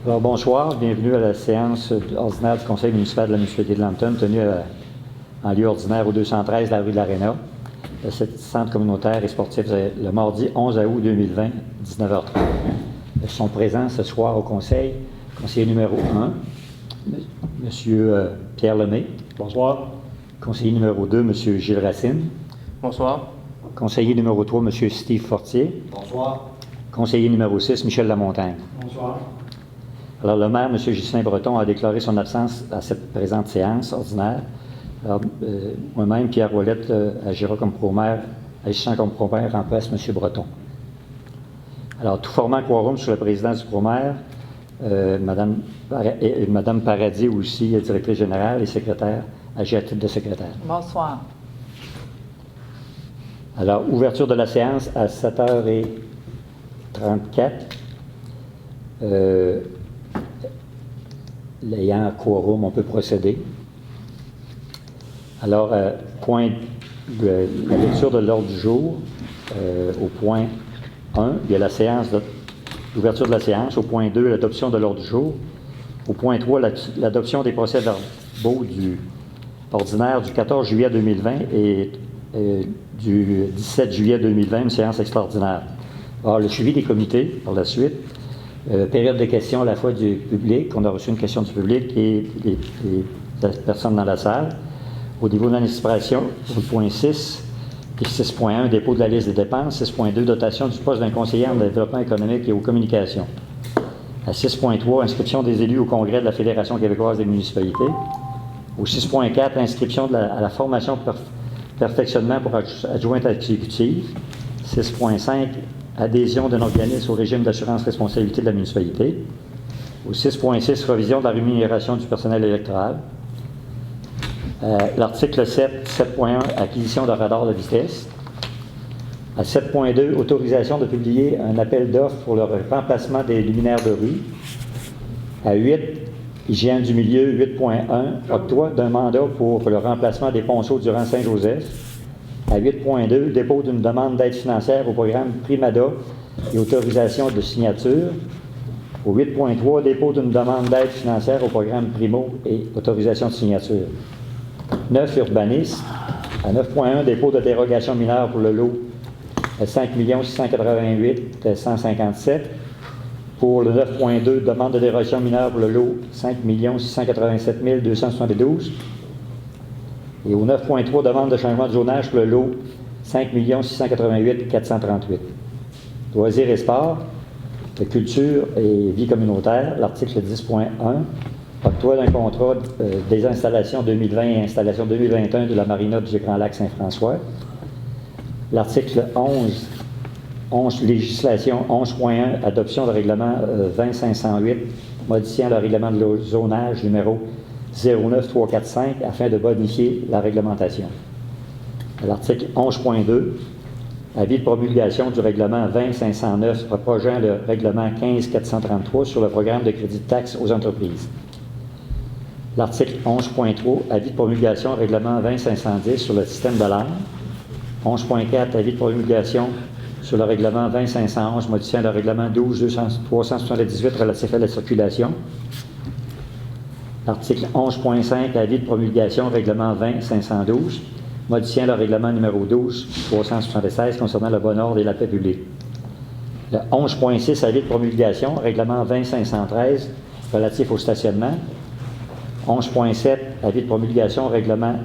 Alors, bonsoir, bienvenue à la séance ordinaire du Conseil municipal de la municipalité de Lambton, tenue en lieu ordinaire au 213 de la rue de l'Aréna, le centre communautaire et sportif, le mardi 11 août 2020, 19h30. Ils sont présents ce soir au Conseil, conseiller numéro 1, M. Pierre Lemay. Bonsoir. Conseiller numéro 2, M. Gilles Racine. Bonsoir. Conseiller numéro 3, M. Steve Fortier. Bonsoir. Conseiller numéro 6, Michel Lamontagne. Bonsoir. Alors, le maire, M. Ghislain Breton, a déclaré son absence à cette présente séance ordinaire. Alors, moi-même, Pierre Ouellette, agira comme pro-maire, agissant comme pro-maire, remplace M. Breton. Alors, tout formant quorum sur la présidence du pro-maire, Mme Paradis aussi, directrice générale et secrétaire, agit à titre de secrétaire. Bonsoir. Alors, ouverture de la séance à 7h34. L'ayant quorum, on peut procéder. Alors, point la lecture de l'ordre du jour, au point 1, il y a la séance, l'ouverture de la séance. Au point 2, l'adoption de l'ordre du jour. Au point 3, l'adoption des procès-verbaux ordinaire du 14 juillet 2020 et du 17 juillet 2020, une séance extraordinaire. Alors, le suivi des comités, par la suite. Période de questions à la fois du public, on a reçu une question du public et des personnes dans la salle. Au niveau de l'administration, au point 6 et 6.1, dépôt de la liste des dépenses. 6.2, dotation du poste d'un conseiller en développement économique et aux communications. À 6.3, inscription des élus au congrès de la Fédération québécoise des municipalités. Au 6.4, inscription à la formation perfectionnement pour adjointe exécutive. 6.5, adhésion d'un organisme au régime d'assurance responsabilité de la municipalité. Au 6.6, revision de la rémunération du personnel électoral. L'article 7, 7.1, acquisition de radars de vitesse. À 7.2, autorisation de publier un appel d'offres pour le remplacement des luminaires de rue. À 8, hygiène du milieu. 8.1, octroi d'un mandat pour le remplacement des ponceaux durant Saint-Joseph. À 8.2, dépôt d'une demande d'aide financière au programme Primada et autorisation de signature. Au 8.3, dépôt d'une demande d'aide financière au programme Primo et autorisation de signature. 9, urbanisme. À 9.1, dépôt de dérogation mineure pour le lot 5 688 157. Pour le 9.2, demande de dérogation mineure pour le lot 5 687 272. Et au 9.3, demande de changement de zonage pour le lot 5 688 438. Loisirs et sports, culture et vie communautaire, l'article 10.1, octroi d'un contrat des installations 2020 et installations 2021 de la marina du Grand Lac Saint-François. L'article 11, législation 11.1, adoption de règlement 20508, modifiant le règlement de zonage numéro 09345 afin de bonifier la réglementation. À l'article 11.2, avis de promulgation du règlement 20509 propageant le règlement 15433 sur le programme de crédit de taxe aux entreprises. L'article 11.3, avis de promulgation règlement 20510 sur le système d'alarme. 11.4, avis de promulgation sur le règlement 20511 modifiant le règlement 12378 relatif à la circulation. L'article 11.5, avis de promulgation, règlement 20-512, modifiant le règlement numéro 12-376 concernant le bon ordre et la paix publique. Le 11.6, avis de promulgation, règlement 20-513, relatif au stationnement. 11.7, avis de promulgation, règlement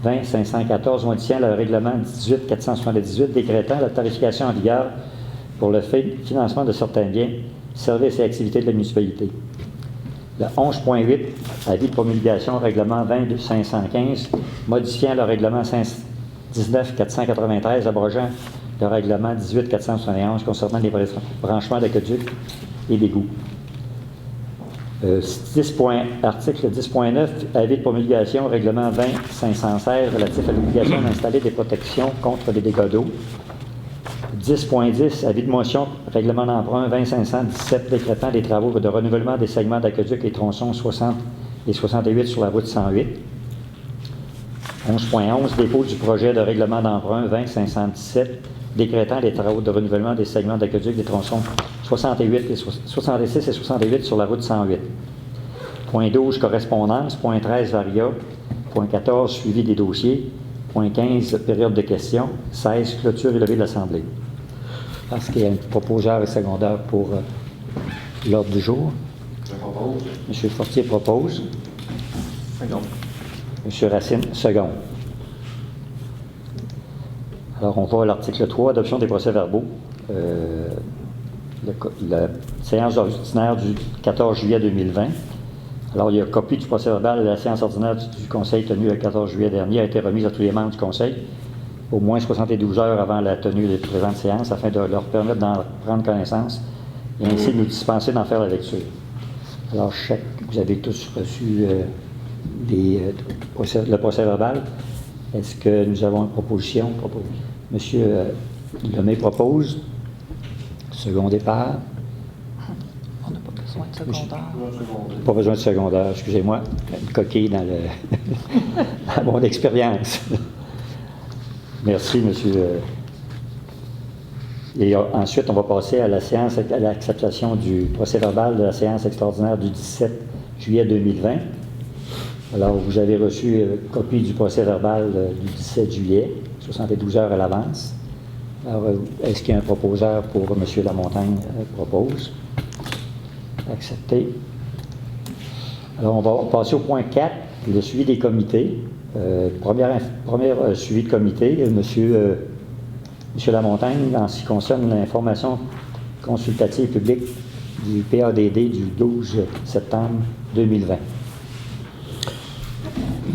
20-514, modifiant le règlement 18-478, décrétant la tarification en vigueur pour le financement de certains biens, services et activités de la municipalité. Le 11.8, avis de promulgation, règlement 22-515, modifiant le règlement 19-493, abrogeant le règlement 18-471 concernant les branchements d'aqueducs et d'égouts. Article 10.9, avis de promulgation, règlement 20-516, relatif à l'obligation d'installer des protections contre les dégâts d'eau. 10.10, avis de motion, règlement d'emprunt 20517, décrétant des travaux de renouvellement des segments d'aqueduc et tronçons 60 et 68 sur la route 108. 11.11, dépôt du projet de règlement d'emprunt 20-517, décrétant les travaux de renouvellement des segments d'aqueduc des tronçons 66 et 68 sur la route 108. Point 12, correspondance. Point 13, varia. Point 14, suivi des dossiers. Point 15, période de questions. 16, clôture et levée de l'Assemblée. Parce qu'il y a un proposeur et secondaire pour l'ordre du jour. Je propose. M. Fortier propose. Second. M. Racine, second. Alors, on va à l'article 3, adoption des procès-verbaux. La séance ordinaire du 14 juillet 2020. Alors, il y a copie du procès-verbal de la séance ordinaire du Conseil tenue le 14 juillet dernier a été remise à tous les membres du Conseil au moins 72 heures avant la tenue des présentes séances afin de leur permettre d'en prendre connaissance et ainsi de nous dispenser d'en faire la lecture. Alors, vous avez tous reçu le procès-verbal. Est-ce que nous avons une proposition? Monsieur Lemay propose. Second départ. On n'a pas besoin de secondaire. Pas besoin de secondaire, excusez-moi. Une coquille dans mon expérience. Merci, monsieur. Et ensuite, on va passer à l'acceptation du procès-verbal de la séance extraordinaire du 17 juillet 2020. Alors, vous avez reçu copie du procès-verbal du 17 juillet, 72 heures à l'avance. Alors, est-ce qu'il y a un proposeur pour M. Lamontagne propose? Accepté. Alors, on va passer au point 4, le suivi des comités. Première suivi de comité, M. Lamontagne, en ce qui concerne l'information consultative publique du PADD du 12 septembre 2020.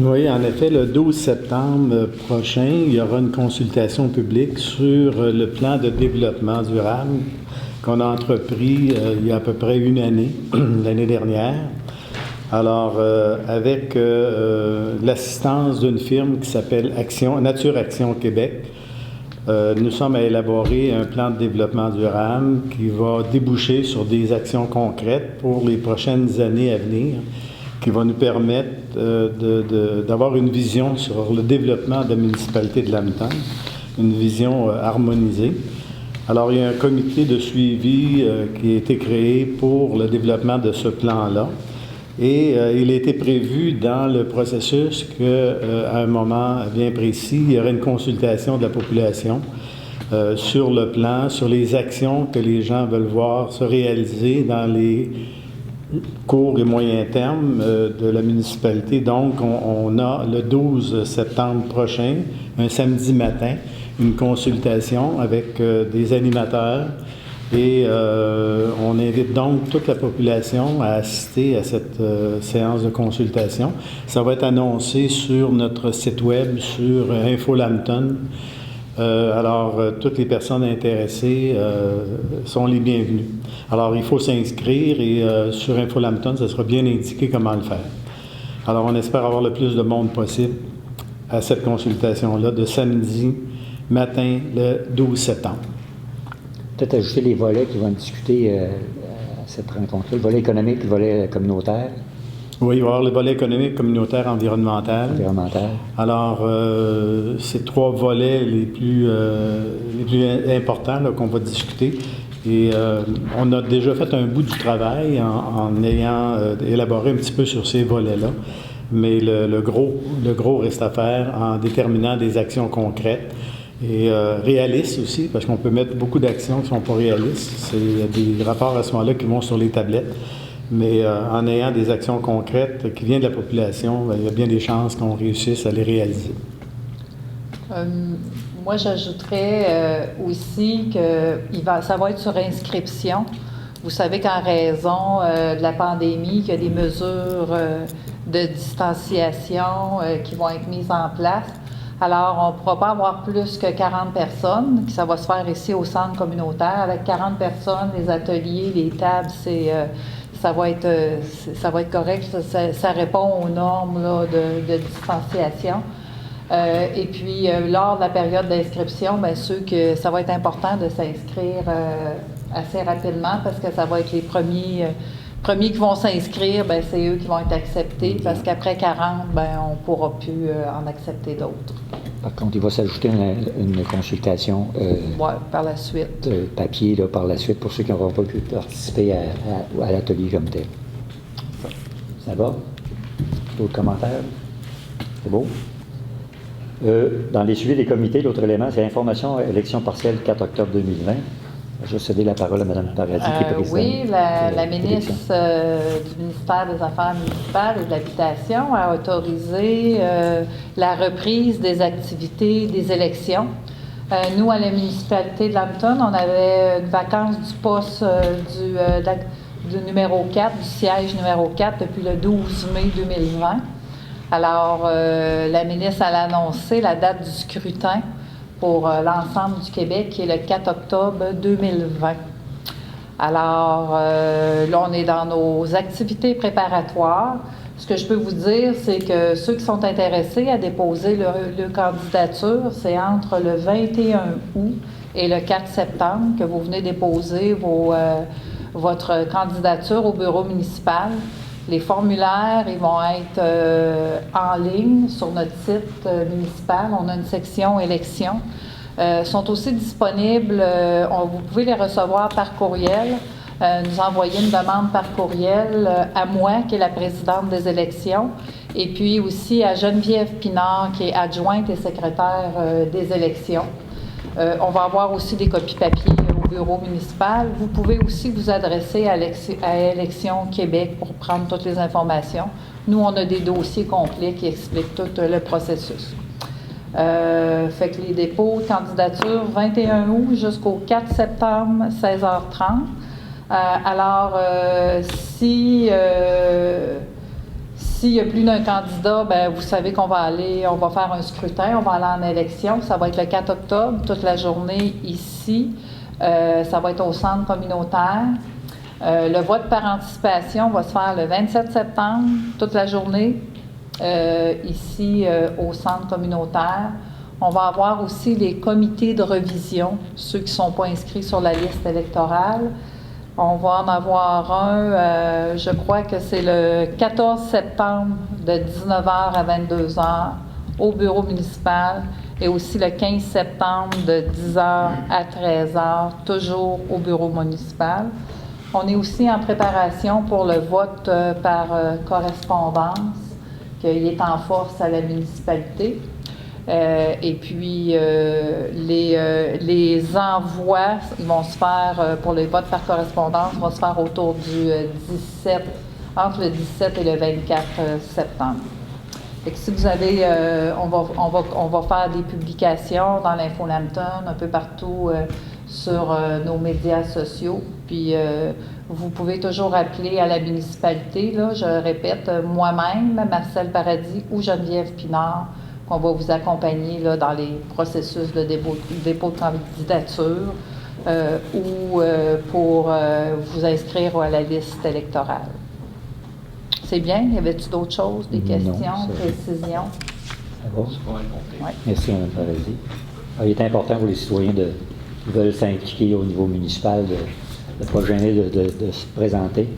Oui, en effet, le 12 septembre prochain, il y aura une consultation publique sur le plan de développement durable qu'on a entrepris il y a à peu près une année, l'année dernière. Alors, avec l'assistance d'une firme qui s'appelle Nature Action Québec, nous sommes à élaborer un plan de développement durable qui va déboucher sur des actions concrètes pour les prochaines années à venir, qui va nous permettre d'avoir une vision sur le développement de la municipalité de Lambton, une vision harmonisée. Alors, il y a un comité de suivi qui a été créé pour le développement de ce plan-là. Et il a été prévu dans le processus qu'à un moment bien précis, il y aurait une consultation de la population sur le plan, sur les actions que les gens veulent voir se réaliser dans les court et moyen terme de la municipalité. Donc, on a le 12 septembre prochain, un samedi matin, une consultation avec des animateurs et on invite donc toute la population à assister à cette séance de consultation. Ça va être annoncé sur notre site web, sur Info Lambton. Alors, toutes les personnes intéressées sont les bienvenues. Alors, il faut s'inscrire et sur Info Lambton, ça sera bien indiqué comment le faire. Alors, on espère avoir le plus de monde possible à cette consultation-là de samedi matin, le 12 septembre. Peut-être ajouter les volets qui vont discuter à cette rencontre-là, le volet économique, le volet communautaire. Oui, il va y avoir le volet économique, communautaire, environnemental. Alors, c'est trois volets les plus importants là, qu'on va discuter. Et on a déjà fait un bout du travail en ayant élaboré un petit peu sur ces volets-là. Mais le gros reste à faire en déterminant des actions concrètes et réalistes aussi, parce qu'on peut mettre beaucoup d'actions qui ne sont pas réalistes. C'est des rapports à ce moment-là qui vont sur les tablettes. Mais en ayant des actions concrètes qui viennent de la population, il y a bien des chances qu'on réussisse à les réaliser. Moi, j'ajouterais aussi que ça va être sur inscription. Vous savez qu'en raison de la pandémie, qu'il y a des mesures de distanciation qui vont être mises en place. Alors, on ne pourra pas avoir plus que 40 personnes. Ça va se faire ici au centre communautaire. Avec 40 personnes, les ateliers, les tables, ça va être correct. Ça répond aux normes là, de distanciation. Et puis, lors de la période d'inscription, bien, ça va être important de s'inscrire assez rapidement parce que ça va être les premiers premiers qui vont s'inscrire, ben, c'est eux qui vont être acceptés, parce qu'après 40, ben, on ne pourra plus en accepter d'autres. Par contre, il va s'ajouter une consultation Ouais, par la suite. de papier là, par la suite pour ceux qui n'auront pas pu participer à l'atelier comme tel. Ça va? D'autres commentaires? C'est beau? Dans les suivis des comités, l'autre élément, c'est information élection partielle 4 octobre 2020. Je vais céder la parole à Mme Paradis, qui est présidente. Oui, la ministre d'élection. du ministère des Affaires municipales et de l'Habitation a autorisé la reprise des activités des élections. Nous, à la municipalité de Lambton, on avait une vacance du poste du numéro 4, du siège numéro 4 depuis le 12 mai 2020. Alors, la ministre a annoncé la date du scrutin pour l'ensemble du Québec, qui est le 4 octobre 2020. Alors, là, on est dans nos activités préparatoires. Ce que je peux vous dire, c'est que ceux qui sont intéressés à déposer leur candidature, c'est entre le 21 août et le 4 septembre que vous venez déposer votre candidature au bureau municipal. Les formulaires, ils vont être en ligne sur notre site municipal. On a une section élections. Sont aussi disponibles, vous pouvez les recevoir par courriel, nous envoyer une demande par courriel à moi, qui est la présidente des élections, et puis aussi à Geneviève Pinard, qui est adjointe et secrétaire des élections. On va avoir aussi des copies papier au bureau municipal. Vous pouvez aussi vous adresser à Élections Québec pour prendre toutes les informations. Nous, on a des dossiers complets qui expliquent tout le processus. Fait que les dépôts de candidature 21 août jusqu'au 4 septembre, 16h30. Alors, s'il y a plus d'un candidat, ben vous savez qu'on va faire un scrutin, on va aller en élection. Ça va être le 4 octobre, toute la journée ici. Ça va être au centre communautaire. Le vote par anticipation va se faire le 27 septembre, toute la journée, ici au centre communautaire. On va avoir aussi les comités de revision, ceux qui ne sont pas inscrits sur la liste électorale. On va en avoir un, je crois que c'est le 14 septembre de 19h à 22h au bureau municipal et aussi le 15 septembre de 10h à 13h, toujours au bureau municipal. On est aussi en préparation pour le vote par correspondance, qui est en force à la municipalité. Et puis, les envois vont se faire, pour les votes par correspondance, vont se faire autour du 17, entre le 17 et le 24 septembre. Fait que si vous avez, on va faire des publications dans l'Info Lambton, un peu partout sur nos médias sociaux. Puis, vous pouvez toujours appeler à la municipalité, là, je répète, moi-même, Marcel Paradis ou Geneviève Pinard, qu'on va vous accompagner là, dans les processus de dépôt de candidature ou pour vous inscrire à la liste électorale. C'est bien? Y avait-tu d'autres choses, des questions, précisions? Ça va? C'est pas mal complet. Oui. Merci, Mme Paradis. Il est important pour les citoyens qui veulent s'impliquer au niveau municipal de ne pas gêner de se présenter.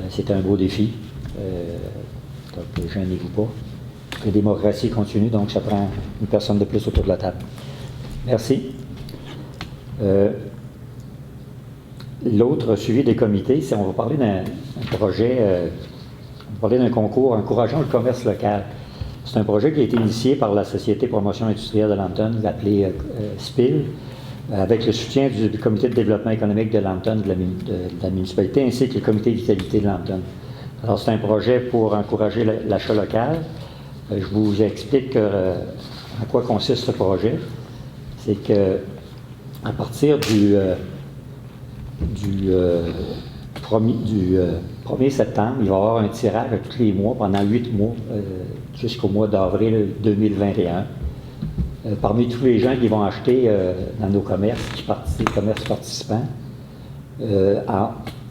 C'est un beau défi. Donc, gênez-vous pas. La démocratie continue, donc ça prend une personne de plus autour de la table. Merci. L'autre suivi des comités, c'est on va parler d'un projet, on va parler d'un concours encourageant le commerce local. C'est un projet qui a été initié par la Société Promotion Industrielle de Lambton, appelée SPIL, avec le soutien du Comité de développement économique de Lambton, de la municipalité, ainsi que le Comité de vitalité de Lambton. Alors, c'est un projet pour encourager l'achat local. Je vous explique en quoi consiste ce projet. C'est que à partir du 1er septembre, il va y avoir un tirage tous les mois, pendant 8 mois, jusqu'au mois d'avril 2021. Parmi tous les gens qui vont acheter dans nos commerces, commerces participants,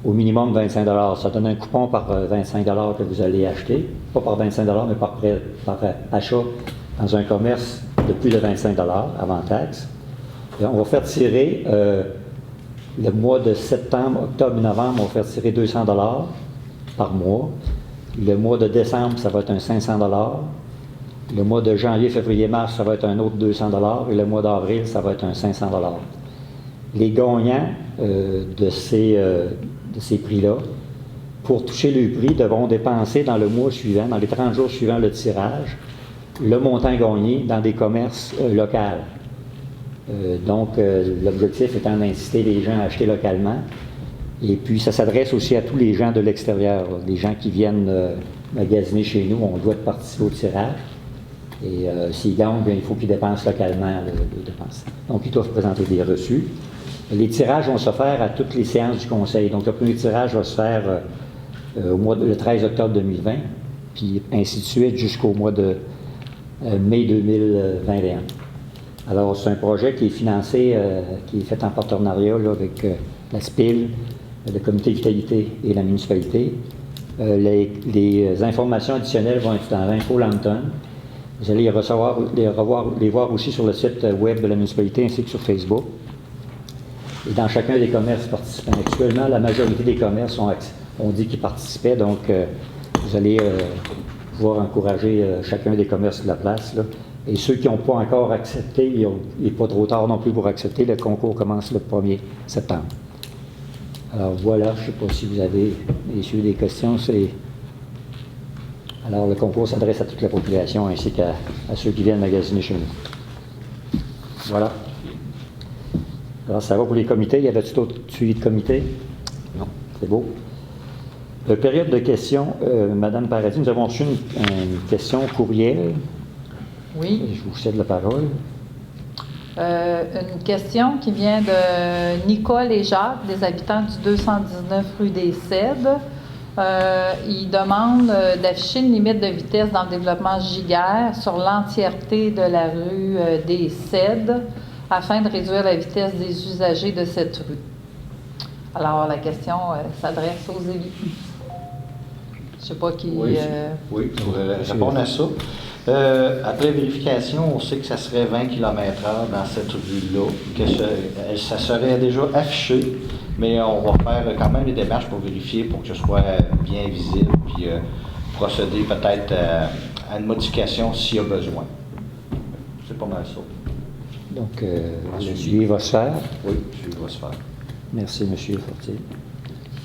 au minimum 25 $. Ça donne un coupon par 25 $ que vous allez acheter. Pas par 25 $, mais par achat dans un commerce de plus de 25 $ avant taxe. On va faire tirer le mois de septembre, octobre et novembre, on va faire tirer 200 $. par mois. Le mois de décembre, ça va être un 500 $. Le mois de janvier, février, mars, ça va être un autre 200 $. Et le mois d'avril, ça va être un 500 $. Les gagnants de ces prix-là, pour toucher le prix, devront dépenser dans le mois suivant, dans les 30 jours suivants le tirage, le montant gagné dans des commerces locaux. Donc, l'objectif étant d'inciter les gens à acheter localement. Et puis, ça s'adresse aussi à tous les gens de l'extérieur, les gens qui viennent magasiner chez nous, on doit participer au tirage. Et s'ils gagnent, bien, il faut qu'ils dépensent localement le dépenses. Donc, ils doivent présenter des reçus. Les tirages vont se faire à toutes les séances du Conseil. Donc, le premier tirage va se faire le 13 octobre 2020, puis ainsi de suite jusqu'au mois de mai 2021. Alors, c'est un projet qui est financé, qui est fait en partenariat là, avec la SPIL, le comité vitalité et la municipalité. Les informations additionnelles vont être dans l'Info Lambton. Vous allez les voir aussi sur le site web de la municipalité ainsi que sur Facebook. Et dans chacun des commerces participants. Actuellement, la majorité des commerces ont dit qu'ils participaient, donc vous allez pouvoir encourager chacun des commerces de la place. Là. Et ceux qui n'ont pas encore accepté, il n'est pas trop tard non plus pour accepter, le concours commence le 1er septembre. Alors voilà, je ne sais pas si vous avez, messieurs, des questions. Alors le concours s'adresse à toute la population ainsi qu'à ceux qui viennent magasiner chez nous. Voilà. Alors ça va pour les comités. Y avait-il d'autres suivis de comité? Non, c'est beau. Période de questions. Madame Paradis, nous avons reçu une question courriel. Oui. Je vous cède la parole. Une question qui vient de Nicole et Jacques, des habitants du 219 rue des Cèdres. Ils demandent d'afficher une limite de vitesse dans le développement Giguère sur l'entièreté de la rue des Cèdres afin de réduire la vitesse des usagers de cette rue. Alors, la question s'adresse aux élus. Je ne sais pas qui... Oui, je voudrais répondre à ça. Après vérification, on sait que ça serait 20 km/h dans cette rue-là, que ça serait déjà affiché, mais on va faire quand même les démarches pour vérifier, pour que ce soit bien visible, puis procéder peut-être à une modification s'il y a besoin. C'est pas mal ça. Donc, le suivi va se faire. Oui, le suivi va se faire. Merci, M. Fortier.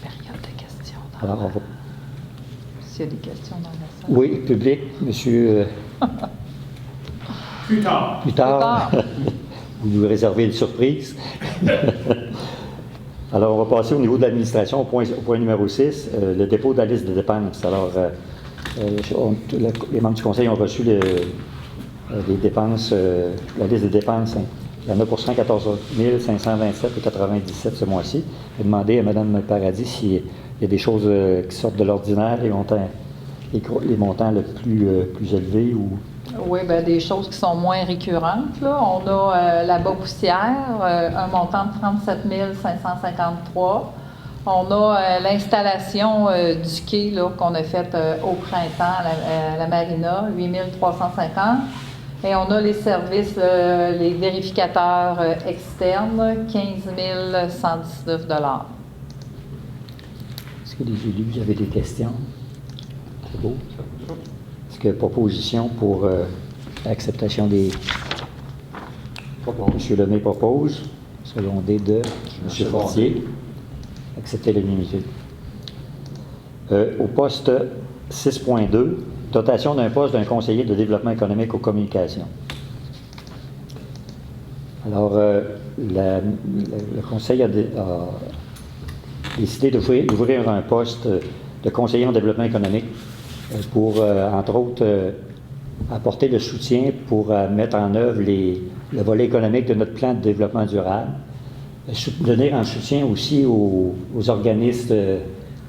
Période de questions. Alors, on va... S'il y a des questions dans la salle. Oui, public, monsieur... Plus tard. Plus tard. Vous nous réservez une surprise. Alors, on va passer au niveau de l'administration, au point numéro 6, le dépôt de la liste de dépenses. Alors, les membres du conseil ont reçu les dépenses, la liste des dépenses. Hein. Il y en a pour 114 527,97 ce mois-ci. Je vais demander à Mme Paradis s'il y a des choses qui sortent de l'ordinaire, les montants le plus élevés ou... Oui, bien, des choses qui sont moins récurrentes. Là. On a la Bas-Poussière, un montant de 37 553. On a l'installation du quai là, qu'on a faite au printemps à la Marina, 8 350. Et on a les services, les vérificateurs externes, 15 119 $. Est-ce que les élus, vous avez des questions? C'est beau. Est-ce qu'il y a proposition pour l'acceptation des... M. Lemay propose, secondé de M. Fortier. Accepter l'unanimité. Au poste 6.2, dotation d'un poste d'un conseiller de développement économique aux communications. Alors, le conseil a décidé d'ouvrir un poste de conseiller en développement économique pour, entre autres, apporter le soutien pour mettre en œuvre le volet économique de notre plan de développement durable, donner un soutien aussi aux organismes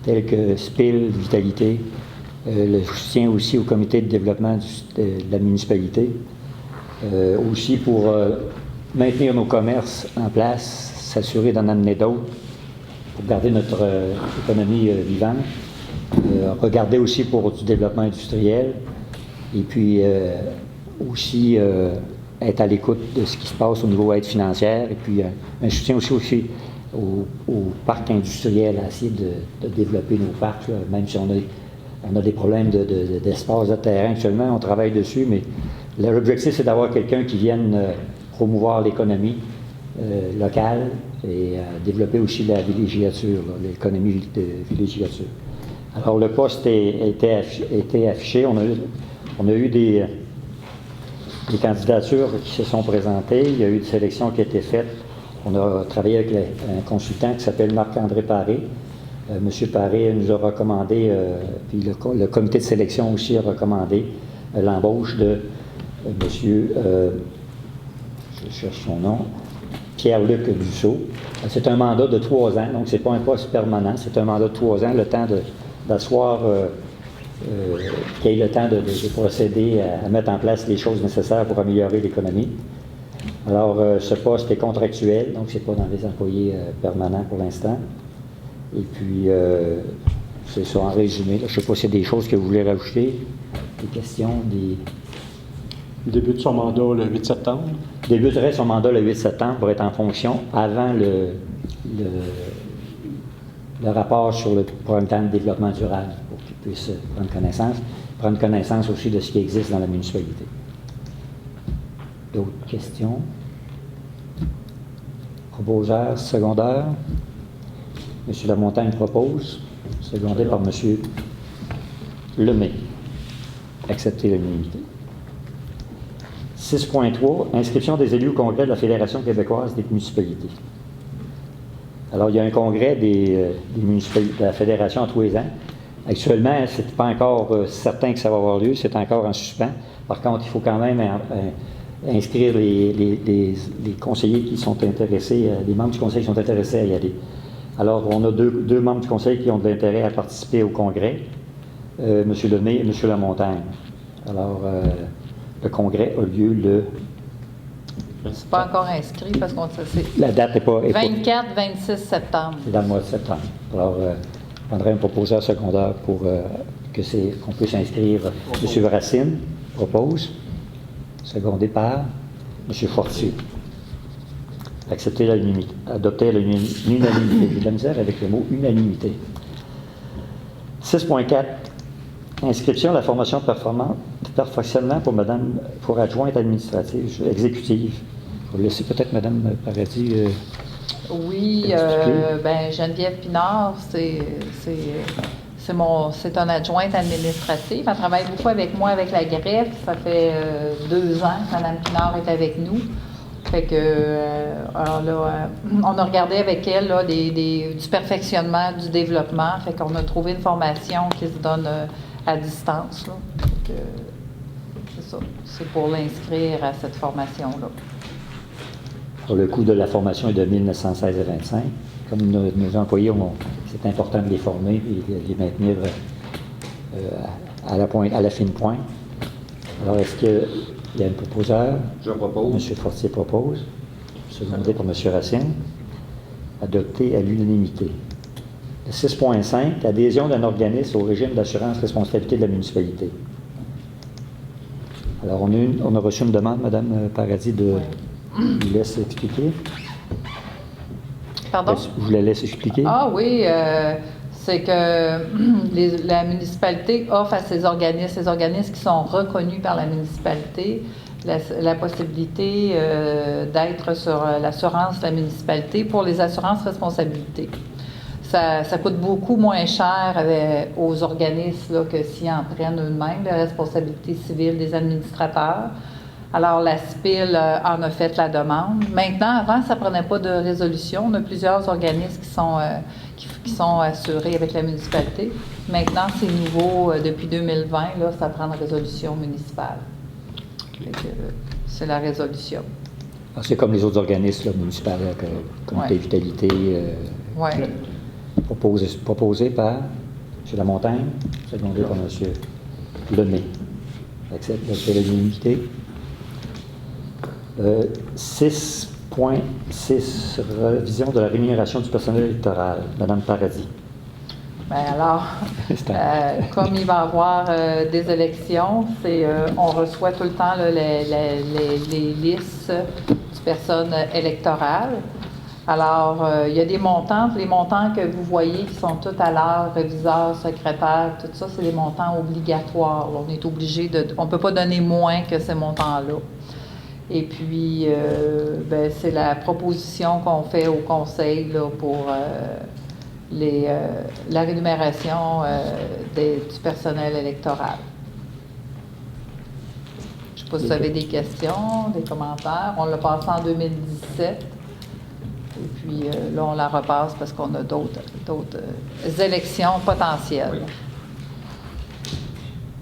tels que SPIL, Vitalité, le soutien aussi au comité de développement de la municipalité, aussi pour maintenir nos commerces en place, s'assurer d'en amener d'autres pour garder notre économie vivante, regarder aussi pour du développement industriel et puis aussi être à l'écoute de ce qui se passe au niveau aide financière et puis un soutien aussi au parc industriel, à essayer de développer nos parcs, là, même si on a des problèmes d'espace de terrain actuellement, on travaille dessus, mais l'objectif, c'est d'avoir quelqu'un qui vienne promouvoir l'économie locale et développer aussi la villégiature, l'économie de villégiature. Alors, le poste était affiché. On a eu des candidatures qui se sont présentées. Il y a eu une sélection qui a été faite. On a travaillé avec un consultant qui s'appelle Marc-André Paré. M. Paré nous a recommandé, puis le comité de sélection aussi a recommandé l'embauche de M. Je cherche son nom, Pierre-Luc Dussault. C'est un mandat de 3 ans, donc ce n'est pas un poste permanent, c'est un mandat de 3 ans, le temps d'asseoir, qu'il ait le temps de procéder à mettre en place les choses nécessaires pour améliorer l'économie. Alors, ce poste est contractuel, donc ce n'est pas dans les employés permanents pour l'instant. Et puis, c'est ça en résumé. Là. Je ne sais pas s'il y a des choses que vous voulez rajouter, des questions, des... Il débute son mandat le 8 septembre. Il débuterait son mandat le 8 septembre pour être en fonction avant le rapport sur le programme de développement durable pour qu'il puisse prendre connaissance aussi de ce qui existe dans la municipalité. D'autres questions? Proposeur secondaire. M. Lamontagne propose, secondé par M. Lemay. Accepter l'unanimité. 6.3, inscription des élus au congrès de la Fédération québécoise des municipalités. Alors, il y a un congrès des municipalités de la Fédération à tous les ans. Actuellement, ce n'est pas encore certain que ça va avoir lieu, c'est encore en suspens. Par contre, il faut quand même inscrire les conseillers qui sont intéressés, les membres du conseil qui sont intéressés à y aller. Alors, on a deux membres du conseil qui ont de l'intérêt à participer au congrès, M. Lemay et M. Lamontagne. Alors, le congrès a lieu le... C'est pas encore inscrit parce qu'on sait. La date n'est pas... 24-26 septembre. C'est dans le mois de septembre. Alors, je prendrai un proposeur secondaire pour qu'on puisse inscrire. M. Racine propose, secondé par M. Fortier. Accepter l'unanimité. Adopter l'unanimité. J'ai de la misère avec le mot unanimité. 6.4. Inscription à la formation perfectionnement pour adjointe administrative, exécutive. Je vais laisser peut-être Mme Paradis. Oui, Geneviève Pinard, c'est une adjointe administrative. Elle travaille beaucoup avec moi avec la greffe. Ça fait 2 ans que Mme Pinard est avec nous. Fait que, alors là, on a regardé avec elle là, du perfectionnement, du développement. Fait qu'on a trouvé une formation qui se donne à distance. Là. Fait que, c'est ça. C'est pour l'inscrire à cette formation-là. Le coût de la formation est de 1 916,25. Comme nos employés, c'est important de les former et de les maintenir à la fine pointe. Alors, est-ce qu'il y a un proposeur? Je propose. M. Fortier propose, secondé par M. Racine, adopté à l'unanimité. 6.5, adhésion d'un organisme au régime d'assurance responsabilité de la municipalité. Alors, on a reçu une demande, Mme Paradis, je vous laisse expliquer. Pardon? Je vous la laisse expliquer. Ah oui, c'est que la municipalité offre à ces organismes qui sont reconnus par la municipalité, la possibilité d'être sur l'assurance de la municipalité pour les assurances responsabilité. Ça coûte beaucoup moins cher aux organismes là, que s'ils en prennent eux-mêmes, la responsabilité civile des administrateurs. Alors, la SPIL en a fait la demande. Maintenant, avant, ça ne prenait pas de résolution. On a plusieurs organismes qui sont assurés avec la municipalité. Maintenant, c'est nouveau. Depuis 2020, là, ça prend une résolution municipale. C'est la résolution. Alors, c'est comme les autres organismes là, municipaux, Comité Vitalité, proposé par M. Lamontagne, secondé par M. Lemay. Accepte l'unanimité. 6.6, révision de la rémunération du personnel électoral. Mme Paradis. Bien alors, comme il va y avoir des élections, on reçoit tout le temps là, les listes du personnel électoral. Alors, il y a des montants. Les montants que vous voyez qui sont tous à l'heure, réviseur, secrétaire, tout ça, c'est des montants obligatoires. On est obligé de... On ne peut pas donner moins que ces montants-là. Et puis, c'est la proposition qu'on fait au conseil là, pour la rémunération du personnel électoral. Je ne sais pas si vous avez des questions, des commentaires. On l'a passé en 2017. Et puis là, on la repasse parce qu'on a d'autres élections potentielles. Oui.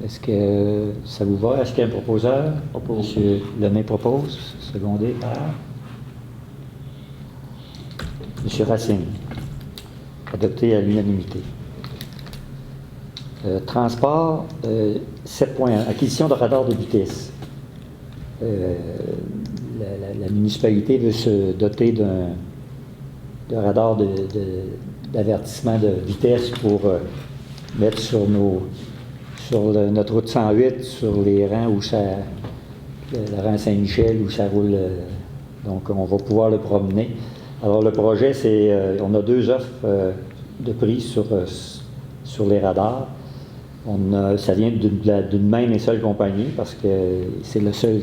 Est-ce que ça vous va? Est-ce qu'il y a un proposeur? M. Lemay propose, secondé par M. Racine. Adopté à l'unanimité. Transport, 7.1. Acquisition de radars de vitesse. La municipalité veut se doter d'un radar d'avertissement de vitesse pour mettre sur notre route 108, sur les rangs où le rang Saint-Michel, où ça roule. Donc, on va pouvoir le promener. Alors, le projet, c'est, on a 2 offres de prix sur les radars. Ça vient d'une même et seule compagnie parce que c'est le seul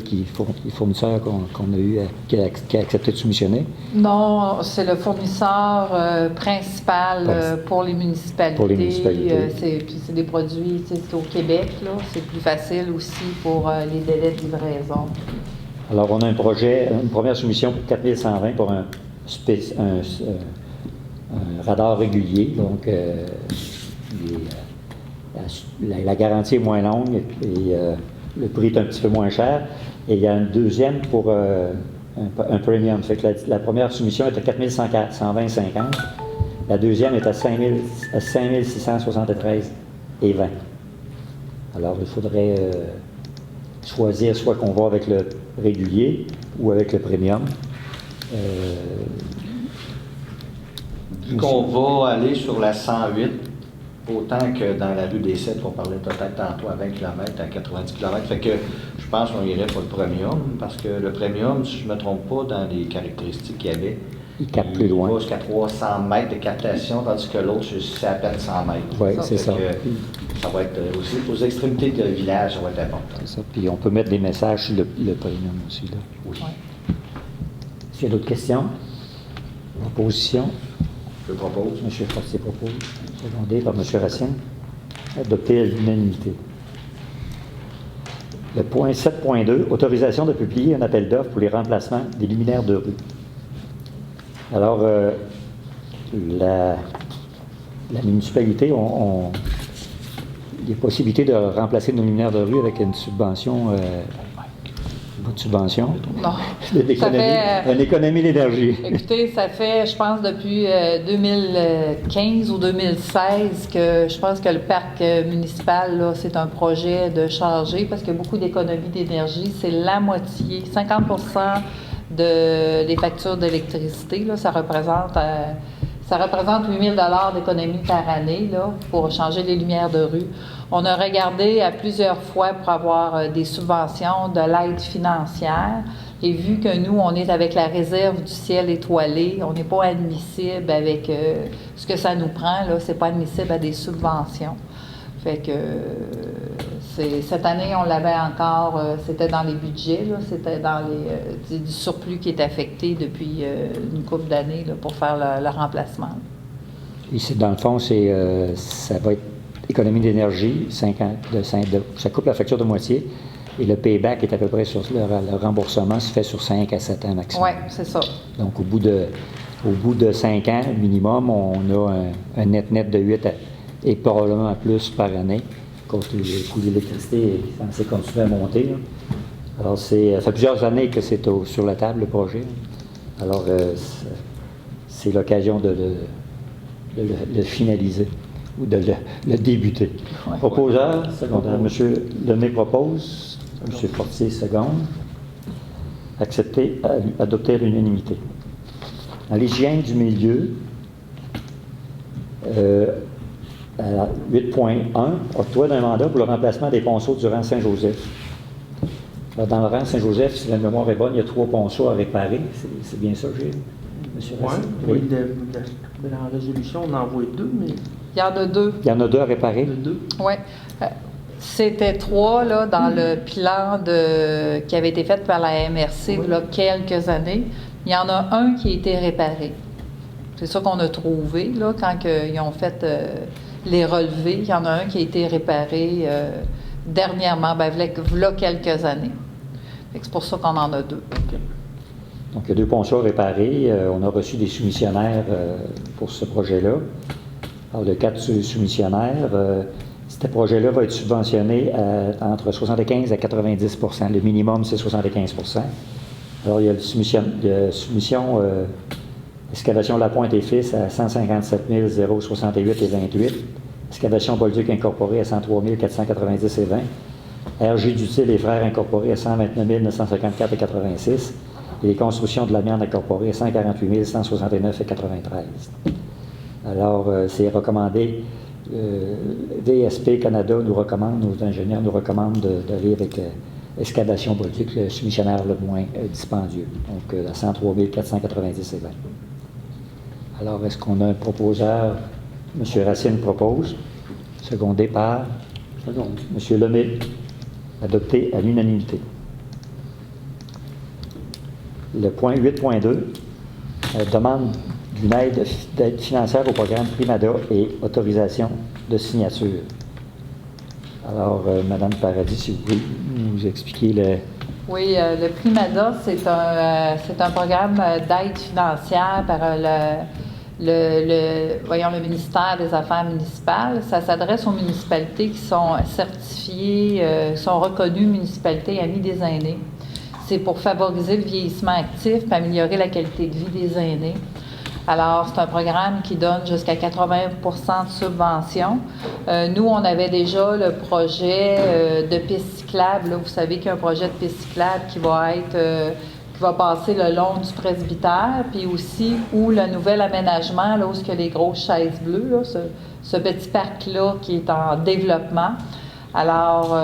fournisseur qu'on a eu qui a accepté de soumissionner. Non, c'est le fournisseur principal pour les municipalités. Pour les municipalités. Puis c'est des produits, c'est au Québec, là. C'est plus facile aussi pour les délais de livraison. Alors, on a une première soumission pour 4120 pour un radar régulier. Donc, la garantie est moins longue et le prix est un petit peu moins cher. Et il y a une deuxième pour un premium. Fait que la première soumission est à 4120,50. La deuxième est à 5673,20. Alors, il faudrait choisir soit qu'on va avec le régulier ou avec le premium. Vu qu'on va aller sur la 108, autant que dans la rue des 7, qu'on parlait peut-être tantôt à 20 km, à 90 km, fait que je pense qu'on irait pour le premium, parce que le premium, si je ne me trompe pas, dans les caractéristiques qu'il y avait, Il capte plus loin. Il va jusqu'à 300 mètres de captation, tandis que l'autre, c'est à peine 100 mètres. Oui, c'est ça. Ça va être aussi, aux extrémités de village, ça va être important. C'est ça. Puis on peut mettre des messages sur le premium aussi. Là. Oui. Ouais. S'il y a d'autres questions? Proposition? Je propose. M. Fortier propose. Secondé par M. Racine. Adopté à l'unanimité. Le point 7.2, autorisation de publier un appel d'offres pour les remplacements des luminaires de rue. Alors, la municipalité a des possibilités de remplacer nos luminaires de rue avec une subvention, pas de subvention, Non. une économie d'énergie. Écoutez, ça fait, je pense, depuis 2015 ou 2016 que je pense que le parc municipal, là, c'est un projet de changer parce qu'il y a beaucoup d'économies d'énergie. C'est la moitié, 50% des factures d'électricité. Là, ça représente 8 000 $ d'économie par année là, pour changer les lumières de rue. On a regardé à plusieurs fois pour avoir des subventions, de l'aide financière. Et vu que nous, on est avec la réserve du ciel étoilé, on n'est pas admissible avec ce que ça nous prend, là, c'est pas admissible à des subventions. Fait que cette année, on l'avait encore, c'était dans les budgets, là, c'était dans du surplus qui est affecté depuis une couple d'années là, pour faire le remplacement. Et dans le fond, ça va être économie d'énergie, 5 ans, ça coupe la facture de moitié, et le payback est à peu près sur le remboursement se fait sur 5 à 7 ans maximum. Oui, c'est ça. Donc, au bout de 5 ans minimum, on a un net de 8 et probablement plus par année, quand le coût de l'électricité est censé continuer à monter. Là. Alors, ça fait plusieurs années que c'est sur la table, le projet. Alors, c'est l'occasion de le finaliser ou de le débuter. Ouais. Proposeur, secondaire. M. Lemay propose, M. Fortier seconde. Accepté, adopté à l'unanimité. Dans l'hygiène du milieu, à 8.1, octroi d'un mandat pour le remplacement des ponceaux du rang Saint-Joseph. Alors, dans le rang Saint-Joseph, si la mémoire est bonne, il y a 3 ponceaux à réparer. C'est bien ça, Gilles? M. Monsieur Oui, Racine? mais de la résolution, on en voit deux, mais Il y en a deux. Il y en a 2 à réparer. de deux. Oui. C'était 3 là, dans le plan qui avait été fait par la MRC il y a quelques années. Il y en a un qui a été réparé. C'est ça qu'on a trouvé là, quand ils ont fait les relevés. Il y en a un qui a été réparé dernièrement, il y a quelques années. C'est pour ça qu'on en a 2. Donc, il y a 2 ponceaux réparés. On a reçu des soumissionnaires pour ce projet-là. Alors, de 4 soumissionnaires, ce projet-là va être subventionné entre 75 à 90 %. Le minimum, c'est 75 %. Alors, il y a la soumission excavation La Pointe et Fils à 157 068 et 28. Excavation Bolduc Incorporée à 103 490 et 20. RG Dutil et Frères Incorporés à 129 954 et 86. Et les constructions de l'amiante incorporée à 148 169 et 93. Alors, c'est recommandé. VSP Canada nous recommande, nos ingénieurs nous recommandent d'aller avec Excavation Bolduc, le soumissionnaire le moins dispendieux. Donc, à 103 490 et 20. Alors, est-ce qu'on a un proposeur? M. Racine propose, secondé par M. Lemay, adopté à l'unanimité. Le point 8.2, demande d'une aide financière au programme Primada et autorisation de signature. Alors, Mme Paradis, si vous pouvez nous expliquer le... Oui, le Primada, c'est un programme d'aide financière par le ministère des Affaires municipales. Ça s'adresse aux municipalités qui sont certifiées, sont reconnues municipalités amies des aînés. C'est pour favoriser le vieillissement actif et améliorer la qualité de vie des aînés. Alors, c'est un programme qui donne jusqu'à 80 % de subvention. Nous, on avait déjà le projet de piste cyclable. Là, vous savez qu'il y a un projet de piste cyclable qui va passer le long du presbytère, puis aussi où le nouvel aménagement, là où il y a les grosses chaises bleues, là, ce petit parc-là qui est en développement. Alors,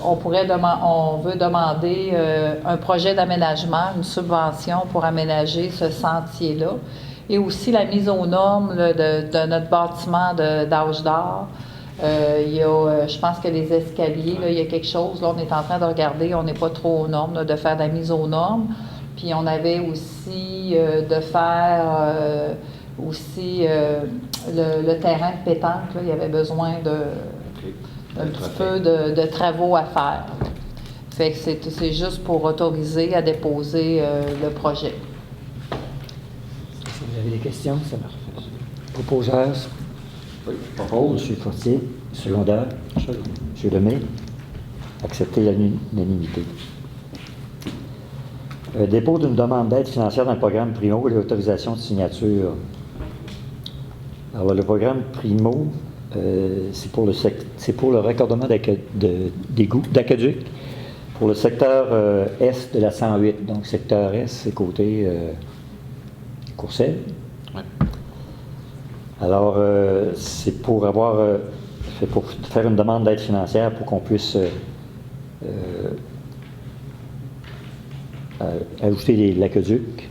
on veut demander un projet d'aménagement, une subvention pour aménager ce sentier-là. Et aussi la mise aux normes là, de notre bâtiment d'âge d'or. Il y a, je pense que les escaliers, là, il y a quelque chose, là, on est en train de regarder, on n'est pas trop aux normes, là, de faire de la mise aux normes. Puis on avait aussi de faire le terrain de pétanque, là, il y avait besoin d'un petit peu de travaux à faire. Fait que c'est juste pour autoriser à déposer le projet. Si vous avez des questions, ça marche. Proposeur, Oui, propose. M. Fortier, secondaire, M. Lemay, accepté à l'unanimité. Dépôt d'une demande d'aide financière dans le programme Primo et l'autorisation de signature. Alors, le programme Primo, c'est pour le raccordement d'aqueduc pour le secteur est de la 108. Donc, secteur est, c'est côté Courcelles. Ouais. Alors, c'est pour faire une demande d'aide financière pour qu'on puisse ajouter l'aqueduc.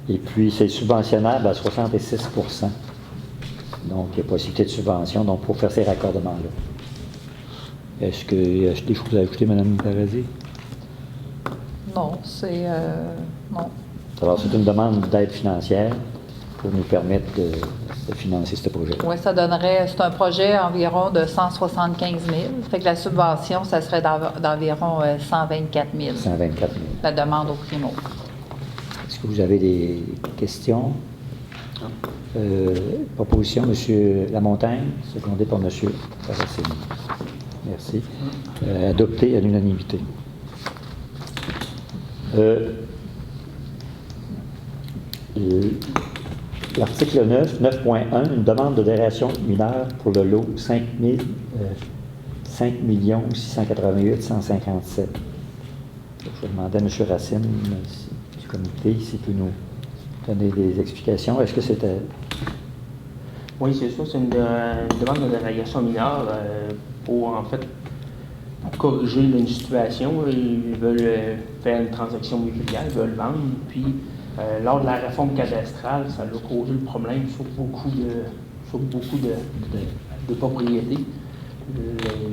Et puis, c'est subventionnable à 66 %. Donc, il y a possibilité de subvention donc pour faire ces raccordements-là. Est-ce qu'il y a des choses à ajouter, Mme Paradis? Non, non. Alors, c'est une demande d'aide financière pour nous permettre de financer ce projet. Oui, c'est un projet environ de 175 000. Fait que la subvention, ça serait d'environ 124 000. 124 000. La demande au Primo. Est-ce que vous avez des questions? Proposition, M. Lamontagne, secondé par M. Racine. Merci. Adopté à l'unanimité. L'article 9.1, une demande de dération mineure pour le lot 5 688 157. Je demandais à M. Racine du comité s'il peut nous donner des explications. Est-ce que c'était... Oui, c'est ça. C'est une demande de dérogation mineure pour, en fait, corriger une situation. Ils veulent faire une transaction immobilière, ils veulent vendre, puis Lors de la réforme cadastrale, ça a causé le problème sur beaucoup de propriétés.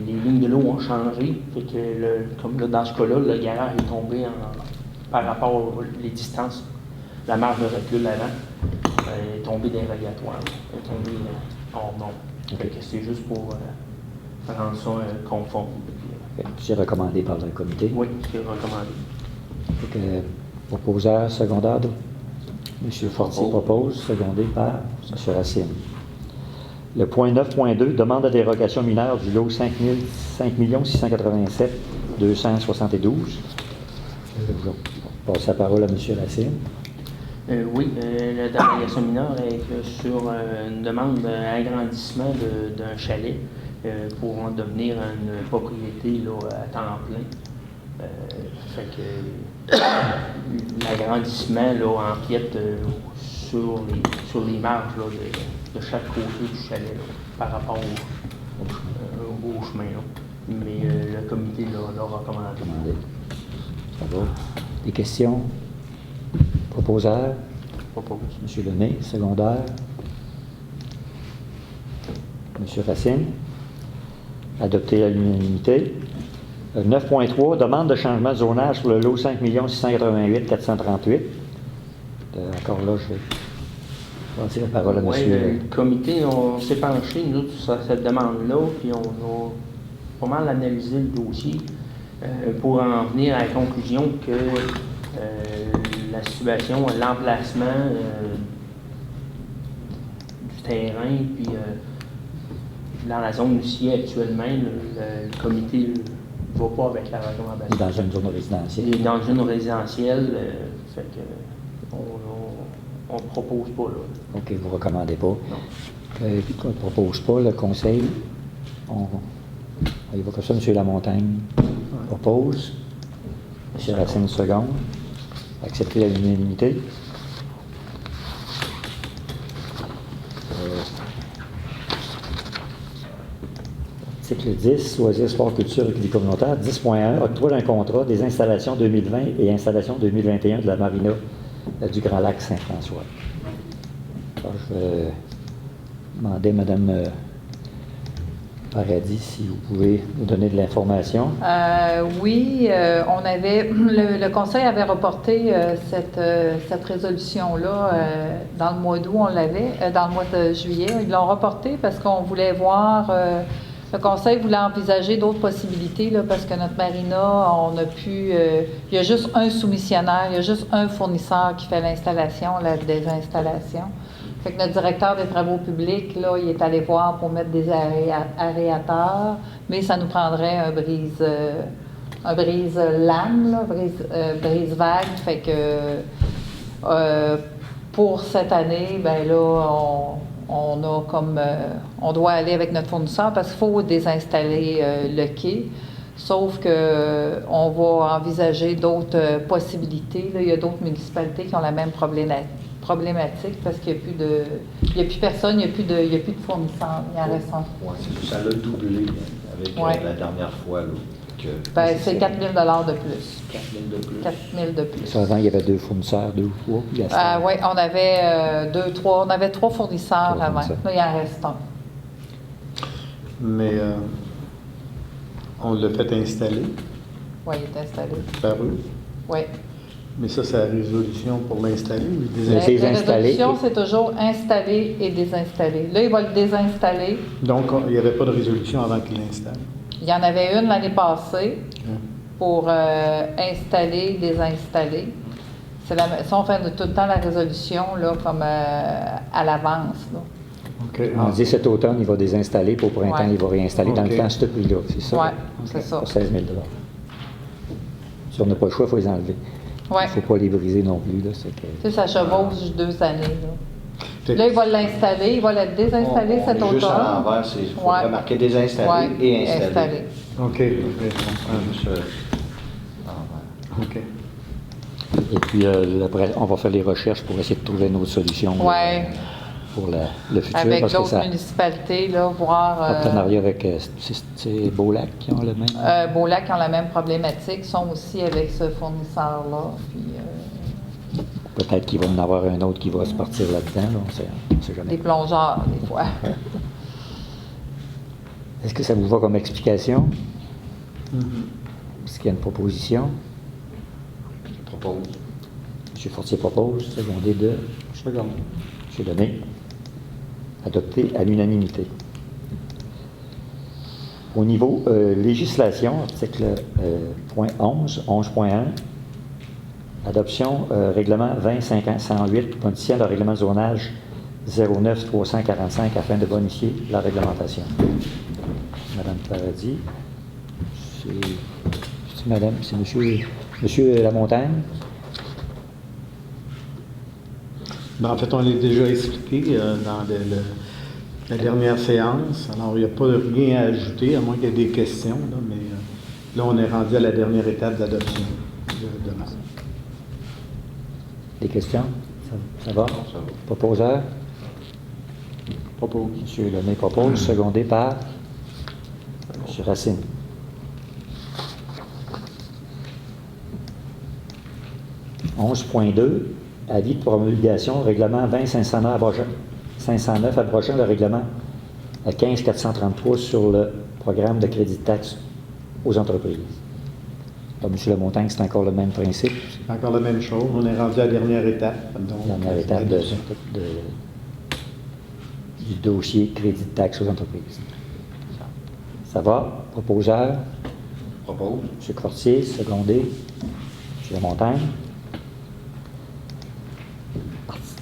Les lignes de l'eau ont changé. Fait que comme là, dans ce cas-là, le garage est tombé par rapport aux distances. La marge de recul avant est tombée dérogatoire. Elle est tombée hors norme. Fait que c'est juste pour rendre ça conforme. C'est recommandé par le comité. Oui, c'est recommandé. Donc, proposeur secondaire, M. Fortier propose, secondé par M. Racine. Le point 9.2, demande de dérogation mineure du lot 5 687 272. Je vais passer la parole à M. Racine. Oui, la dérogation mineure est sur une demande d'agrandissement d'un chalet pour en devenir une propriété là, à temps plein. Fait que l'agrandissement là, empiète sur les marges là, de chaque côté du chalet là, par rapport au chemin. Là. Mais le comité l'a recommandé. Ça va. Des questions? Proposeur? Propose. M. Lemay, secondaire. M. Racine. Adopté à l'unanimité. 9.3, demande de changement de zonage sur le lot 5 688 438. Encore là, je vais passer la parole à M. Le comité, on s'est penché, nous, sur cette demande-là, puis on a pas mal analysé le dossier pour en venir à la conclusion que la situation, l'emplacement du terrain, puis dans la zone où il est actuellement, le comité ne va pas avec la recommandation. Dans une zone résidentielle. Il est dans une zone résidentielle, fait que on ne propose pas là. OK, vous ne recommandez pas. Non. On ne propose pas, le conseil, on y va comme ça, M. Lamontagne propose. M. Racine, seconde. Accepter à l'unanimité. Article 10, loisirs, sport, culture et vie communautaire. 10.1, octroi d'un contrat des installations 2020 et installations 2021 de la marina du Grand Lac Saint-François. Alors, je vais demander à Mme Paradis si vous pouvez nous donner de l'information. Oui, on avait le Conseil avait reporté cette résolution-là dans le mois d'août, on l'avait, dans le mois de juillet. Ils l'ont reporté parce qu'on voulait voir, le Conseil voulait envisager d'autres possibilités, là, parce que notre marina, on a pu, il y a juste un soumissionnaire, il y a juste un fournisseur qui fait l'installation, la désinstallation. Fait que notre directeur des travaux publics, là, il est allé voir pour mettre des aérateurs, mais ça nous prendrait un brise-lame, là, brise-vague. Fait que pour cette année, ben là, on a comme on doit aller avec notre fournisseur parce qu'il faut désinstaller le quai. Sauf que on va envisager d'autres possibilités. Là, il y a d'autres municipalités qui ont la même problématique parce qu'il n'y a plus personne, il n'y a plus de fournisseurs. Il en reste en trois. Ça l'a doublé avec la dernière fois. Là, ben, c'est 4 000 de plus. 4 000 de plus. 4 000 de plus. Avant, il y avait 2 fournisseurs, 2 ou 3. Oui, on avait 3. On avait 3 fournisseurs avant. Là, il en reste un. Mais on l'a fait installer. Oui, il est installé. Par eux. Oui. Mais ça, c'est la résolution pour l'installer ou La désinstaller? résolution, c'est toujours installer et désinstaller. Là, il va le désinstaller. Donc, il n'y avait pas de résolution avant qu'il l'installe. Il y en avait une l'année passée pour installer, désinstaller. Ça, on fait tout le temps la résolution là, comme à l'avance. Là. Okay. On dit cet automne, il va désinstaller, puis au printemps, il va réinstaller dans le temps, ce prix-là. C'est ça? Oui, c'est ça. Pour 16 000 Si on n'a pas le choix, il faut les enlever. Il ne faut pas les briser non plus. Là, ça chevauche 2 années. Là, il va l'installer, il va le désinstaller cet automne. Juste à l'envers, il faut marquer désinstaller et installer. OK. OK. Et puis, après, on va faire les recherches pour essayer de trouver une autre solution pour le futur. Avec parce d'autres que ça, municipalités, là, voir... partenariat avec c'est Beaulac qui ont le même... Beaulac qui ont la même problématique, sont aussi avec ce fournisseur-là. Puis, Peut-être qu'il va y en avoir un autre qui va se partir là-dedans, là, on ne sait jamais. Des plongeurs, des fois. Est-ce que ça vous va comme explication? Est-ce qu'il y a une proposition? Je propose. M. Fortier propose, secondé de Second. M. Lemay. Adopté à l'unanimité. Au niveau législation, article point 11, 11.1, adoption règlement 20-508 modifiant le règlement de zonage 09-345 afin de bonifier la réglementation. Madame Paradis, c'est Madame, c'est Monsieur Lamontagne. Ben, en fait, on l'a déjà expliqué dans la dernière séance. Alors, il n'y a pas de rien à ajouter, à moins qu'il y ait des questions. Là, mais là, on est rendu à la dernière étape d'adoption de demain. Des questions? Ça va? Ça va. Proposeur? Propose. M. Lemay propose, secondé par M. Racine. « 11.2, avis de promulgation, règlement 20-509 abrogeant le règlement 15-433 sur le programme de crédit de taxe aux entreprises. » M. Lemontagne, c'est encore le même principe. C'est encore la même chose. On est rendu à la dernière étape. Donc, Dernière étape du dossier crédit de taxe aux entreprises. Ça va? Proposeur? Propose. M. Cortier, secondé. M. Lamontagne.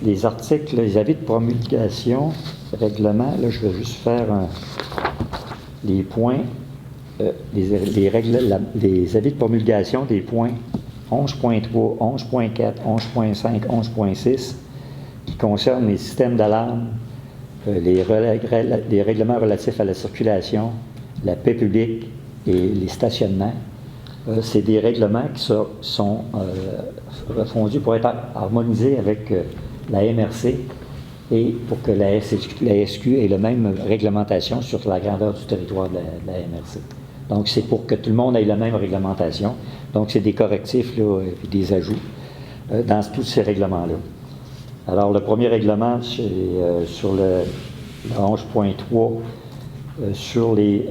Les articles, les avis de promulgation, règlement, là, je vais juste faire les points, les avis de promulgation des points 11.3, 11.4, 11.5, 11.6, qui concernent les systèmes d'alarme, les règlements relatifs à la circulation, la paix publique et les stationnements. C'est des règlements qui sont refondus pour être harmonisés avec la MRC et pour que la SQ ait la même réglementation sur la grandeur du territoire de la MRC. Donc, c'est pour que tout le monde ait la même réglementation. Donc, c'est des correctifs là, et des ajouts dans tous ces règlements-là. Alors, le premier règlement, c'est sur le 11.3 sur les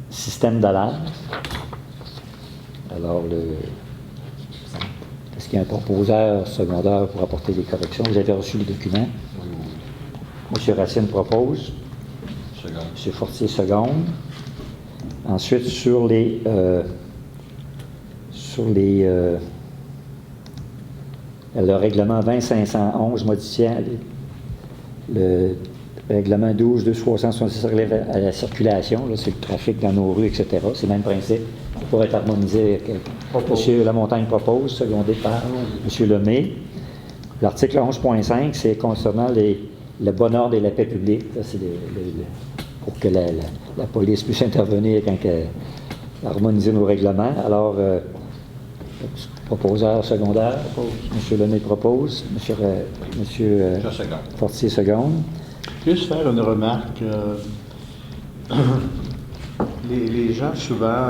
systèmes d'alarme. Alors, est-ce qu'il y a un proposeur secondaire pour apporter des corrections? Vous avez reçu les documents. M. Racine propose. Second. M. Fortier seconde. Ensuite, sur les le règlement 20-511 modifiant le règlement 12-266 relève à la circulation, là, c'est le trafic dans nos rues, etc. C'est le même principe. Ça pourrait être harmonisé avec M. Lamontagne propose, secondé par M. Lemay. L'article 11.5, c'est concernant le bon ordre et la paix publique. Là, c'est pour que la police puisse intervenir quand harmoniser nos règlements. Alors, proposeur secondaire, M. Lemay propose, M. Fortier seconde. Juste faire une remarque. Les gens souvent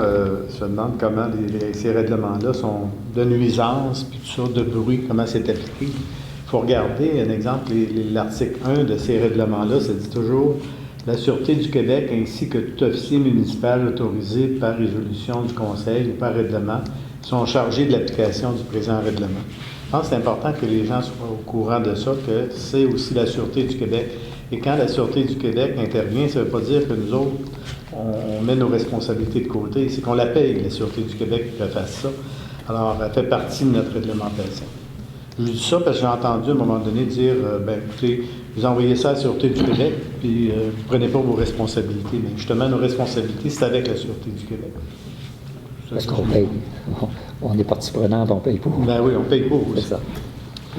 se demandent comment ces règlements-là sont de nuisance, puis tout ça, de bruit, comment c'est appliqué. Il faut regarder, un exemple, l'article 1 de ces règlements-là, ça dit toujours « La Sûreté du Québec ainsi que tout officier municipal autorisé par résolution du Conseil ou par règlement sont chargés de l'application du présent règlement. » Je pense que c'est important que les gens soient au courant de ça, que c'est aussi la Sûreté du Québec. Et quand la Sûreté du Québec intervient, ça ne veut pas dire que nous autres, on met nos responsabilités de côté. C'est qu'on la paye, la Sûreté du Québec, pour qu'elle fasse ça. Alors, elle fait partie de notre réglementation. Je dis ça parce que j'ai entendu à un moment donné dire, écoutez, vous envoyez ça à la Sûreté du Québec, puis vous ne prenez pas vos responsabilités. Mais justement, nos responsabilités, c'est avec la Sûreté du Québec. Parce qu'on paye. On est partie prenante, on paye pour. Ben oui, on paye pour. C'est ça.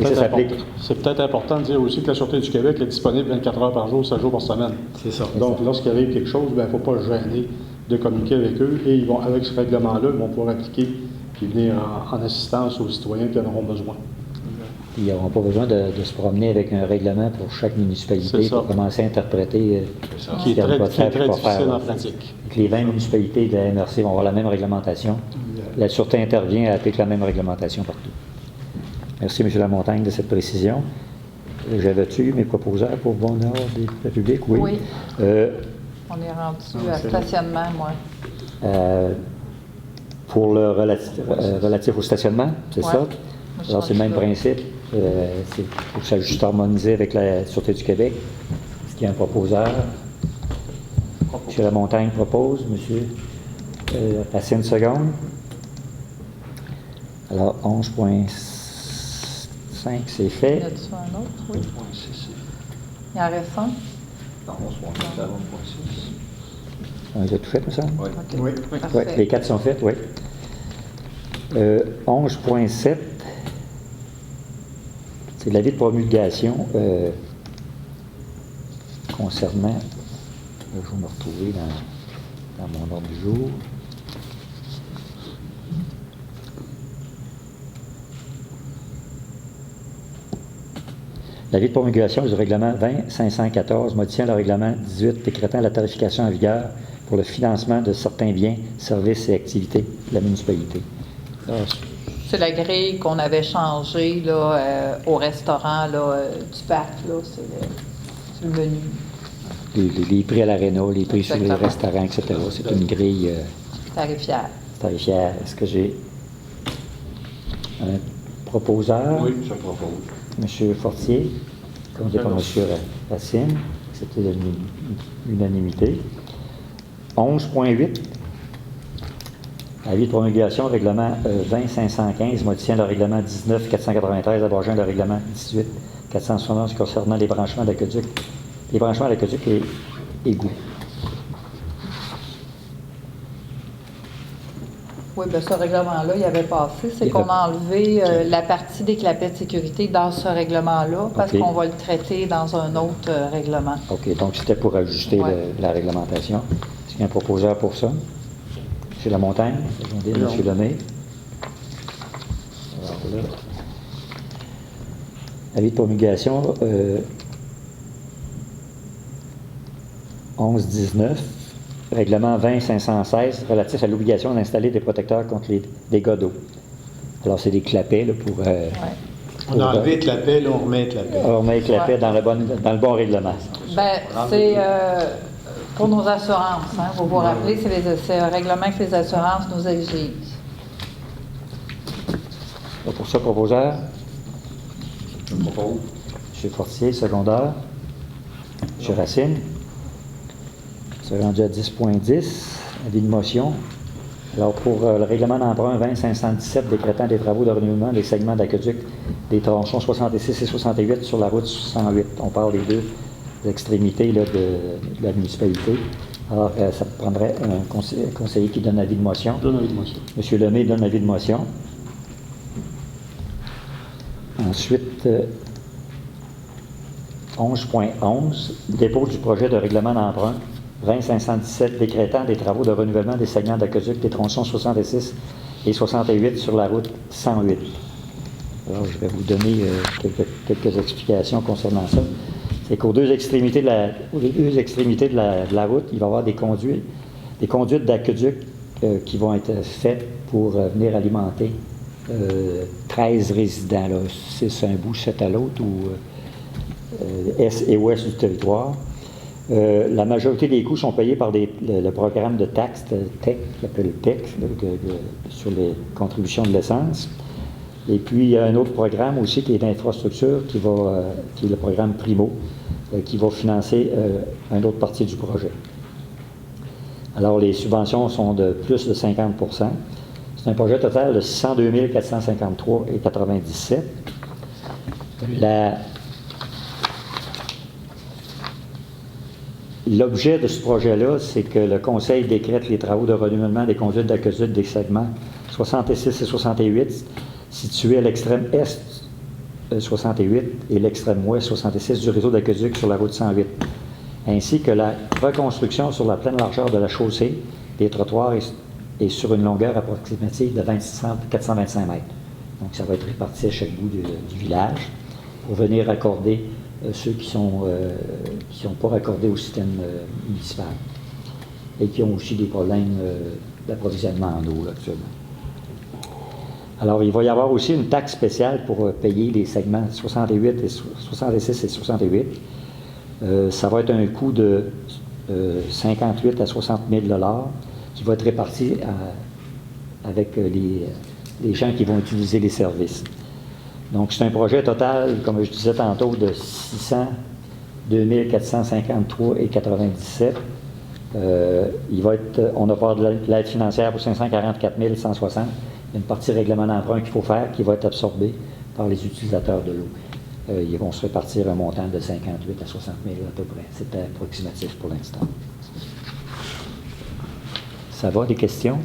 Et ça s'applique. C'est peut-être important de dire aussi que la Sûreté du Québec est disponible 24 heures par jour, 7 jours par semaine. C'est ça. Donc, lorsqu'il arrive quelque chose, il ne faut pas se gêner de communiquer avec eux et ils vont, avec ce règlement-là, ils vont pouvoir appliquer et venir en assistance aux citoyens qui en auront besoin. Ils n'auront pas besoin de se promener avec un règlement pour chaque municipalité pour commencer à interpréter Qui est très difficile en pratique. Donc, les 20 municipalités de la MRC vont avoir la même réglementation. La Sûreté intervient et applique la même réglementation partout. Merci, M. Lamontagne, de cette précision. J'avais-tu eu mes proposeurs pour bon ordre du public? Oui. Oui. On est rendu à c'est stationnement, moi. Pour le relatif au stationnement, c'est Ouais. ça? Moi, je Alors, c'est le même change ça. principe. Il faut que ça soit juste harmonisé avec la Sûreté du Québec. Est-ce qu'il y a un proposeur? M. Lamontagne propose. M. Racine seconde. Alors, 11.5, c'est Y fait. a-tu un autre? Oui. c'est Il en reste un? dans 11.6. On les a tout fait, ça? Oui. OK. Oui. Oui, Parfait. les 4 sont faits, oui. 11.7, c'est l'avis de promulgation concernant, je vais me retrouver dans mon ordre du jour. L'avis de promulgation du règlement 20-514 modifiant le règlement 18 décrétant la tarification en vigueur pour le financement de certains biens, services et activités de la municipalité. C'est la grille qu'on avait changée là, au restaurant là, du parc. Là, c'est le menu. Les prix à l'aréna, les prix sur les Exactement. restaurants, etc. C'est une grille Tarifière. tarifière. Est-ce que j'ai un proposeur? Oui, je propose. M. Fortier, conduit par M. Racine. C'était l'unanimité. 11.8. Avis de promulgation, règlement 20-515, modifiant le règlement 19-493, abrogeant le règlement 18-471 concernant les branchements d'aqueduc. Les branchements d'aqueduc et égouts. Oui, bien ce règlement-là, il avait passé. C'est Il qu'on avait- a enlevé la partie des clapets de sécurité dans ce règlement-là parce OK. qu'on va le traiter dans un autre règlement. OK, donc c'était pour ajuster Ouais. la réglementation. Est-ce qu'il y a un proposeur pour ça? M. Lamontagne, attendez, Non. M. Lemay. Alors là, avis de promulgation 11-19, règlement 20-516 relatif à l'obligation d'installer des protecteurs contre les dégâts d'eau. Alors, c'est des clapets là, pour... Ouais. On a enlevé le clapet, là, on remet le clapet. on met les clapets Ouais. dans le bon règlement. Ben, c'est pour nos assurances. Hein. Vous vous rappelez, c'est un règlement que les assurances nous exigent. Donc, pour ça, proposeur, Je propose. M. Fortier, secondaire. M. Racine. C'est rendu à 10.10. Avis de motion. Alors, pour le règlement d'emprunt 20-517 décrétant des travaux de renouvellement des segments d'aqueduc des tronçons 66 et 68 sur la route 108. On parle des deux extrémités là, de la municipalité. Alors, ça prendrait un conseiller qui donne avis de motion. Donne avis de motion. M. Lemay donne avis de motion. Ensuite, 11.11, dépôt du projet de règlement d'emprunt 20-517 décrétant des travaux de renouvellement des segments d'aqueduc des tronçons 66 et 68 sur la route 108. Alors, je vais vous donner quelques explications concernant ça. C'est qu'aux deux extrémités de la route, il va y avoir des conduites d'aqueduc qui vont être faites pour venir alimenter 13 résidents, là, 6 à un bout, 7 à l'autre, ou est et ouest du territoire. La majorité des coûts sont payés par le programme de taxes TEC, qui s'appelle TEC, sur les contributions de l'essence. Et puis, il y a un autre programme aussi qui est d'infrastructure, qui est le programme Primo, qui va financer une autre partie du projet. Alors, les subventions sont de plus de 50 %. C'est un projet total de 602 453,97 $. L'objet de ce projet-là, c'est que le Conseil décrète les travaux de renouvellement des conduites d'aqueduc des segments 66 et 68 situés à l'extrême est 68 et l'extrême ouest 66 du réseau d'aqueduc sur la route 108, ainsi que la reconstruction sur la pleine largeur de la chaussée des trottoirs et sur une longueur approximative de 425 mètres. Donc, ça va être réparti à chaque bout du village pour venir raccorder ceux qui sont pas raccordés au système municipal et qui ont aussi des problèmes d'approvisionnement en eau là, actuellement. Alors, il va y avoir aussi une taxe spéciale pour payer les segments 68 et 66 et 68. Ça va être un coût de 58 à 60 000 qui va être réparti avec les gens qui vont utiliser les services. Donc, c'est un projet total, comme je disais tantôt, de 602 453,97. On va avoir de l'aide financière pour 544 160. Il y a une partie règlement d'emprunt qu'il faut faire qui va être absorbée par les utilisateurs de l'eau. Ils vont se répartir un montant de 58 à 60 000 à peu près. C'est approximatif pour l'instant. Ça va, des questions?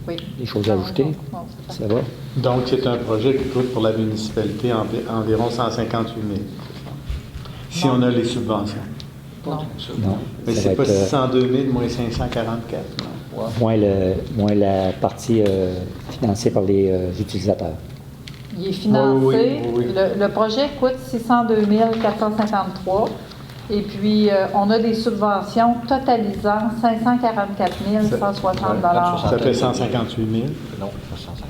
Oui. Des choses à ajouter? Non, ça va? Donc, c'est un projet qui coûte pour la municipalité environ 158 000. Si on a les subventions. Non. Non. Mais Ça c'est va pas être, 602 000 moins 544. Non. moins la partie financée par les utilisateurs. Il est financé. Oui. Le projet coûte 602 453. Et puis, on a des subventions totalisant 544 160 Ça fait 158 000. Non, 150.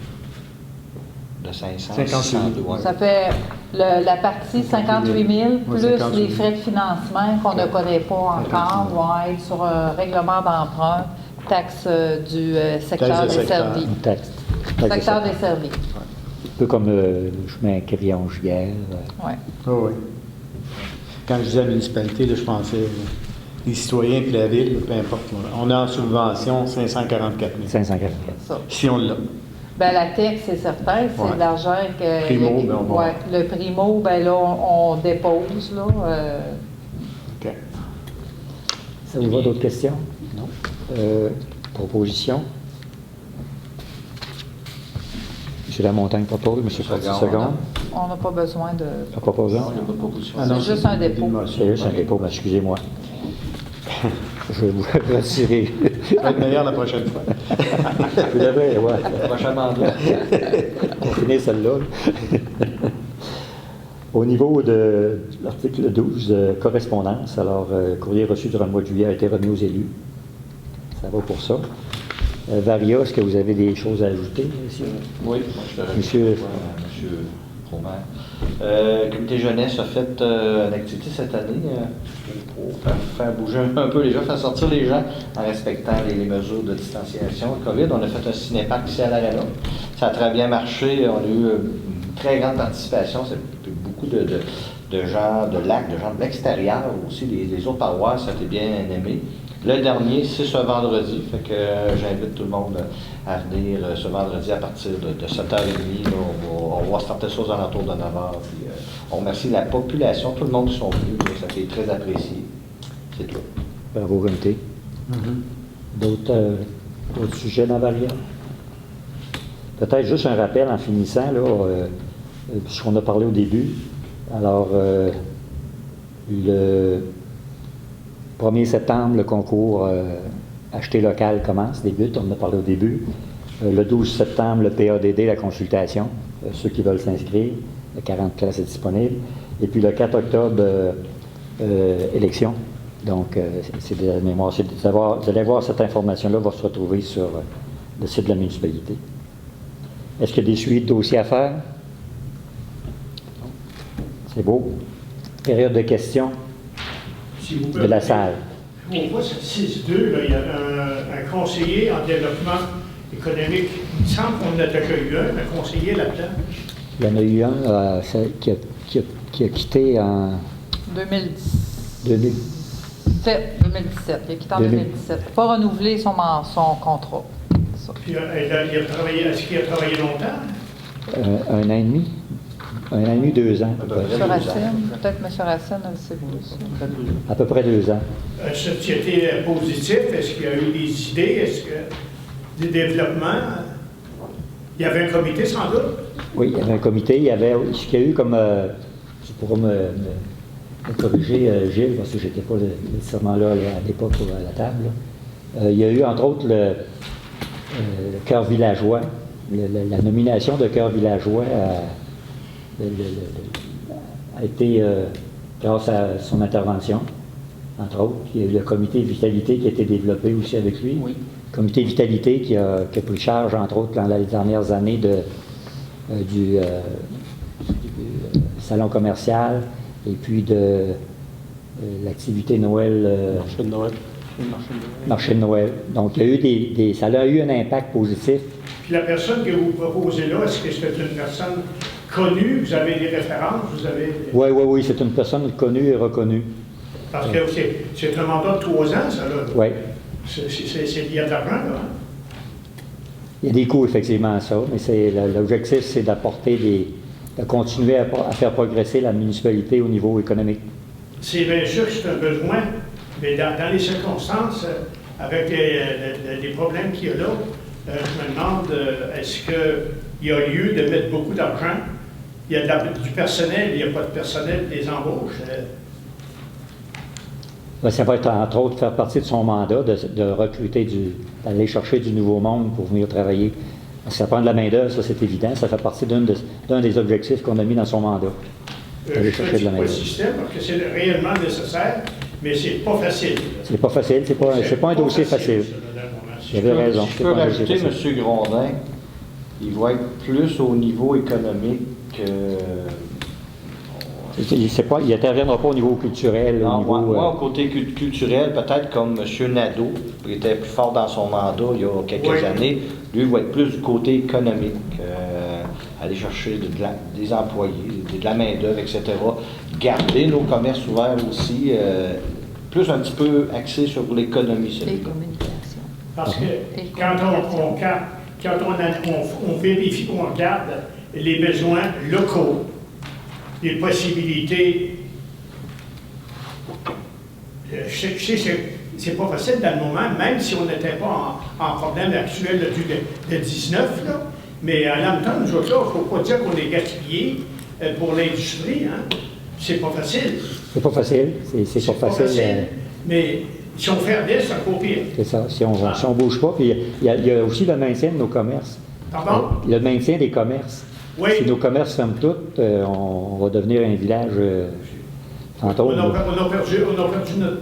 De 500. 58 000. Ça fait la partie 58 000 plus 58 000. les frais de financement qu'on ne connaît pas encore vont être sur un règlement d'emprunt, taxe du secteur Taxe de secteur. desservi. Une taxe. Secteur desservi. Un peu comme le chemin Crillon-Giguère. Oui. Oui. Quand je disais municipalité, là, je pensais les citoyens et la ville, peu importe. On a en subvention 544 000. 544. Ça. Si on l'a. Ben, la taxe, c'est certain, c'est Ouais. de l'argent que... Primo, ben, on va- ouais, le primo, ben là, on dépose, là. OK. Ça vous va d'autres questions? Non. Proposition? M. Lamontagne propose, M. Forti-Seconde. On n'a pas besoin de... La proposition? Non, il n'y a pas de proposition. Ah non, C'est juste un dépôt. C'est juste un dépôt, excusez-moi. Je vais vous retirer. Ça va être meilleur la prochaine fois. Vous devez, ouais. Prochain mandat. On finit celle-là. Au niveau de l'article 12, correspondance, alors, courrier reçu durant le mois de juillet a été remis aux élus. Ça va pour ça. Varia, est-ce que vous avez des choses à ajouter ici? Oui, moi, je te Monsieur- Monsieur Robert. Le comité jeunesse a fait une activité cette année pour faire bouger un peu les gens, faire sortir les gens en respectant les mesures de distanciation. Le COVID, on a fait un cinéparc ici à l'Arena. Ça a très bien marché. On a eu une très grande participation. C'est beaucoup de gens de Lac, de gens de l'extérieur aussi. Les autres paroisses, ça a été bien aimé. Le dernier, c'est ce vendredi, fait que j'invite tout le monde à venir ce vendredi à partir de 7h30. Là, on va starter ça aux alentours de 9h. Puis, on remercie la population, tout le monde qui sont venus, là, ça a été très apprécié. C'est tout. Bravo, comité. D'autres sujets dans Varia? Peut-être juste un rappel en finissant, là, puisqu'on a parlé au début. Alors, le 1er septembre, le concours acheter local débute, on en a parlé au début. Le 12 septembre, le PADD, la consultation, ceux qui veulent s'inscrire, 40 places est disponible. Et puis le 4 octobre, élection. Donc, c'est de la mémoire. Vous allez voir, cette information-là va se retrouver sur le site de la municipalité. Est-ce qu'il y a des suivis de dossiers à faire? C'est beau. Période de questions Si vous de la salle. On voit cette 6-2, là, il y a un conseiller en développement économique. Il me semble qu'on en a déjà eu un conseiller là-dedans. Il y en a eu un qui a quitté en 2017. 2000. Il a quitté en 2017. Pas renouvelé son contrat. Ça. Puis, il a travaillé, est-ce qu'il a travaillé longtemps? Un an et demi. 2 ans. M. Racine, peut-être M. Racine, elle sait plus. À peu près 2 ans. Est-ce que c'était positif? Est-ce qu'il y a eu des idées? Est-ce que des développements? Il y avait un comité sans doute? Oui, il y avait un comité. Il y avait ce qu'il y a eu comme. Tu pourras me corriger, Gilles, parce que je n'étais pas nécessairement là à l'époque à la table. Il y a eu, entre autres, le cœur villageois. La nomination de cœur villageois a été grâce à son intervention, entre autres. Il y a eu le comité vitalité qui a été développé aussi avec lui. Oui. Le comité vitalité qui a pris charge, entre autres, dans les dernières années du salon commercial et puis de l'activité Noël, Marché de Noël. marché de Noël. Donc, il y a eu ça a eu un impact positif. Puis la personne que vous proposez là, est-ce que c'est une personne connue? Vous avez des références? Vous avez... Oui, c'est une personne connue et reconnue. Parce que c'est un mandat de 3 ans, ça, là. Oui. Il y a de l'argent, là. Hein? Il y a des coûts, effectivement, à ça, mais l'objectif, c'est de continuer à faire progresser la municipalité au niveau économique. C'est bien sûr que c'est un besoin, mais dans les circonstances, avec les problèmes qu'il y a là, je me demande, est-ce qu'il y a lieu de mettre beaucoup d'argent? Il y a du personnel, il n'y a pas de personnel, des embauches. Ça va être, entre autres, faire partie de son mandat, de recruter, d'aller chercher du nouveau monde pour venir travailler. Parce que ça prend de la main-d'œuvre, ça c'est évident. Ça fait partie d'un des objectifs qu'on a mis dans son mandat. D'aller chercher de la pas le main-d'œuvre. système, parce que c'est réellement nécessaire, mais c'est pas facile. C'est pas facile, c'est pas un dossier facile. Vous avez raison. Si je c'est peux pas un dossier rajouter, facile. M. Grondin, il va être plus au niveau économique que... Il n'interviendra pas au niveau culturel, Non, au niveau... moi, au côté culturel, peut-être comme M. Nadeau, qui était plus fort dans son mandat il y a quelques années, lui va être plus du côté économique, aller chercher des employés, de la main-d'œuvre, etc. Garder nos commerces ouverts aussi, plus un petit peu axé sur l'économie, Les celui-là. communications. Parce que quand on vérifie, qu'on regarde les besoins locaux, les possibilités, je sais c'est pas facile dans le moment, même si on n'était pas en problème actuel de 19, là, mais en même temps, nous autres, là, il ne faut pas dire qu'on est gaspillés pour l'industrie, hein. C'est pas facile. C'est pas facile. C'est pas facile. Mais si on fait rien, c'est encore pire. C'est ça. Si on bouge pas, puis il y a aussi le maintien de nos commerces. Pardon? Le maintien des commerces. Oui. Si nos commerces ferment tous, on va devenir un village fantôme. On a perdu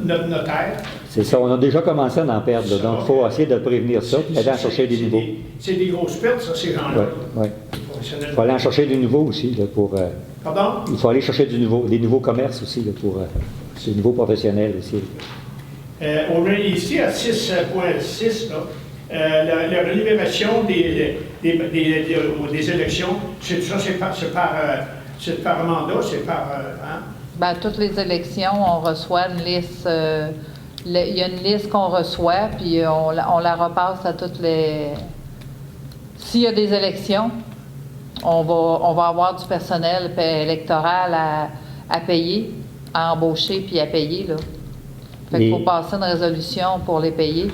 notre notaire. C'est ça. On a déjà commencé à en perdre. Là. Donc, il faut essayer de prévenir ça, puis aller en chercher des nouveaux. C'est des grosses pertes, ça, ces gens-là. Oui. Il faut aller en chercher des nouveaux aussi, là, pour... Pardon? Il faut aller chercher des nouveaux commerces aussi, là, pour des nouveaux professionnels aussi. On est ici à 6.6, la rémunération des élections, c'est par mandat, c'est par... hein? Bien, toutes les élections, on reçoit une liste. Il y a une liste qu'on reçoit, puis on la repasse à toutes les. S'il y a des élections, on va avoir du personnel électoral à payer, à embaucher puis à payer, là. Fait qu'il faut passer une résolution pour les payer.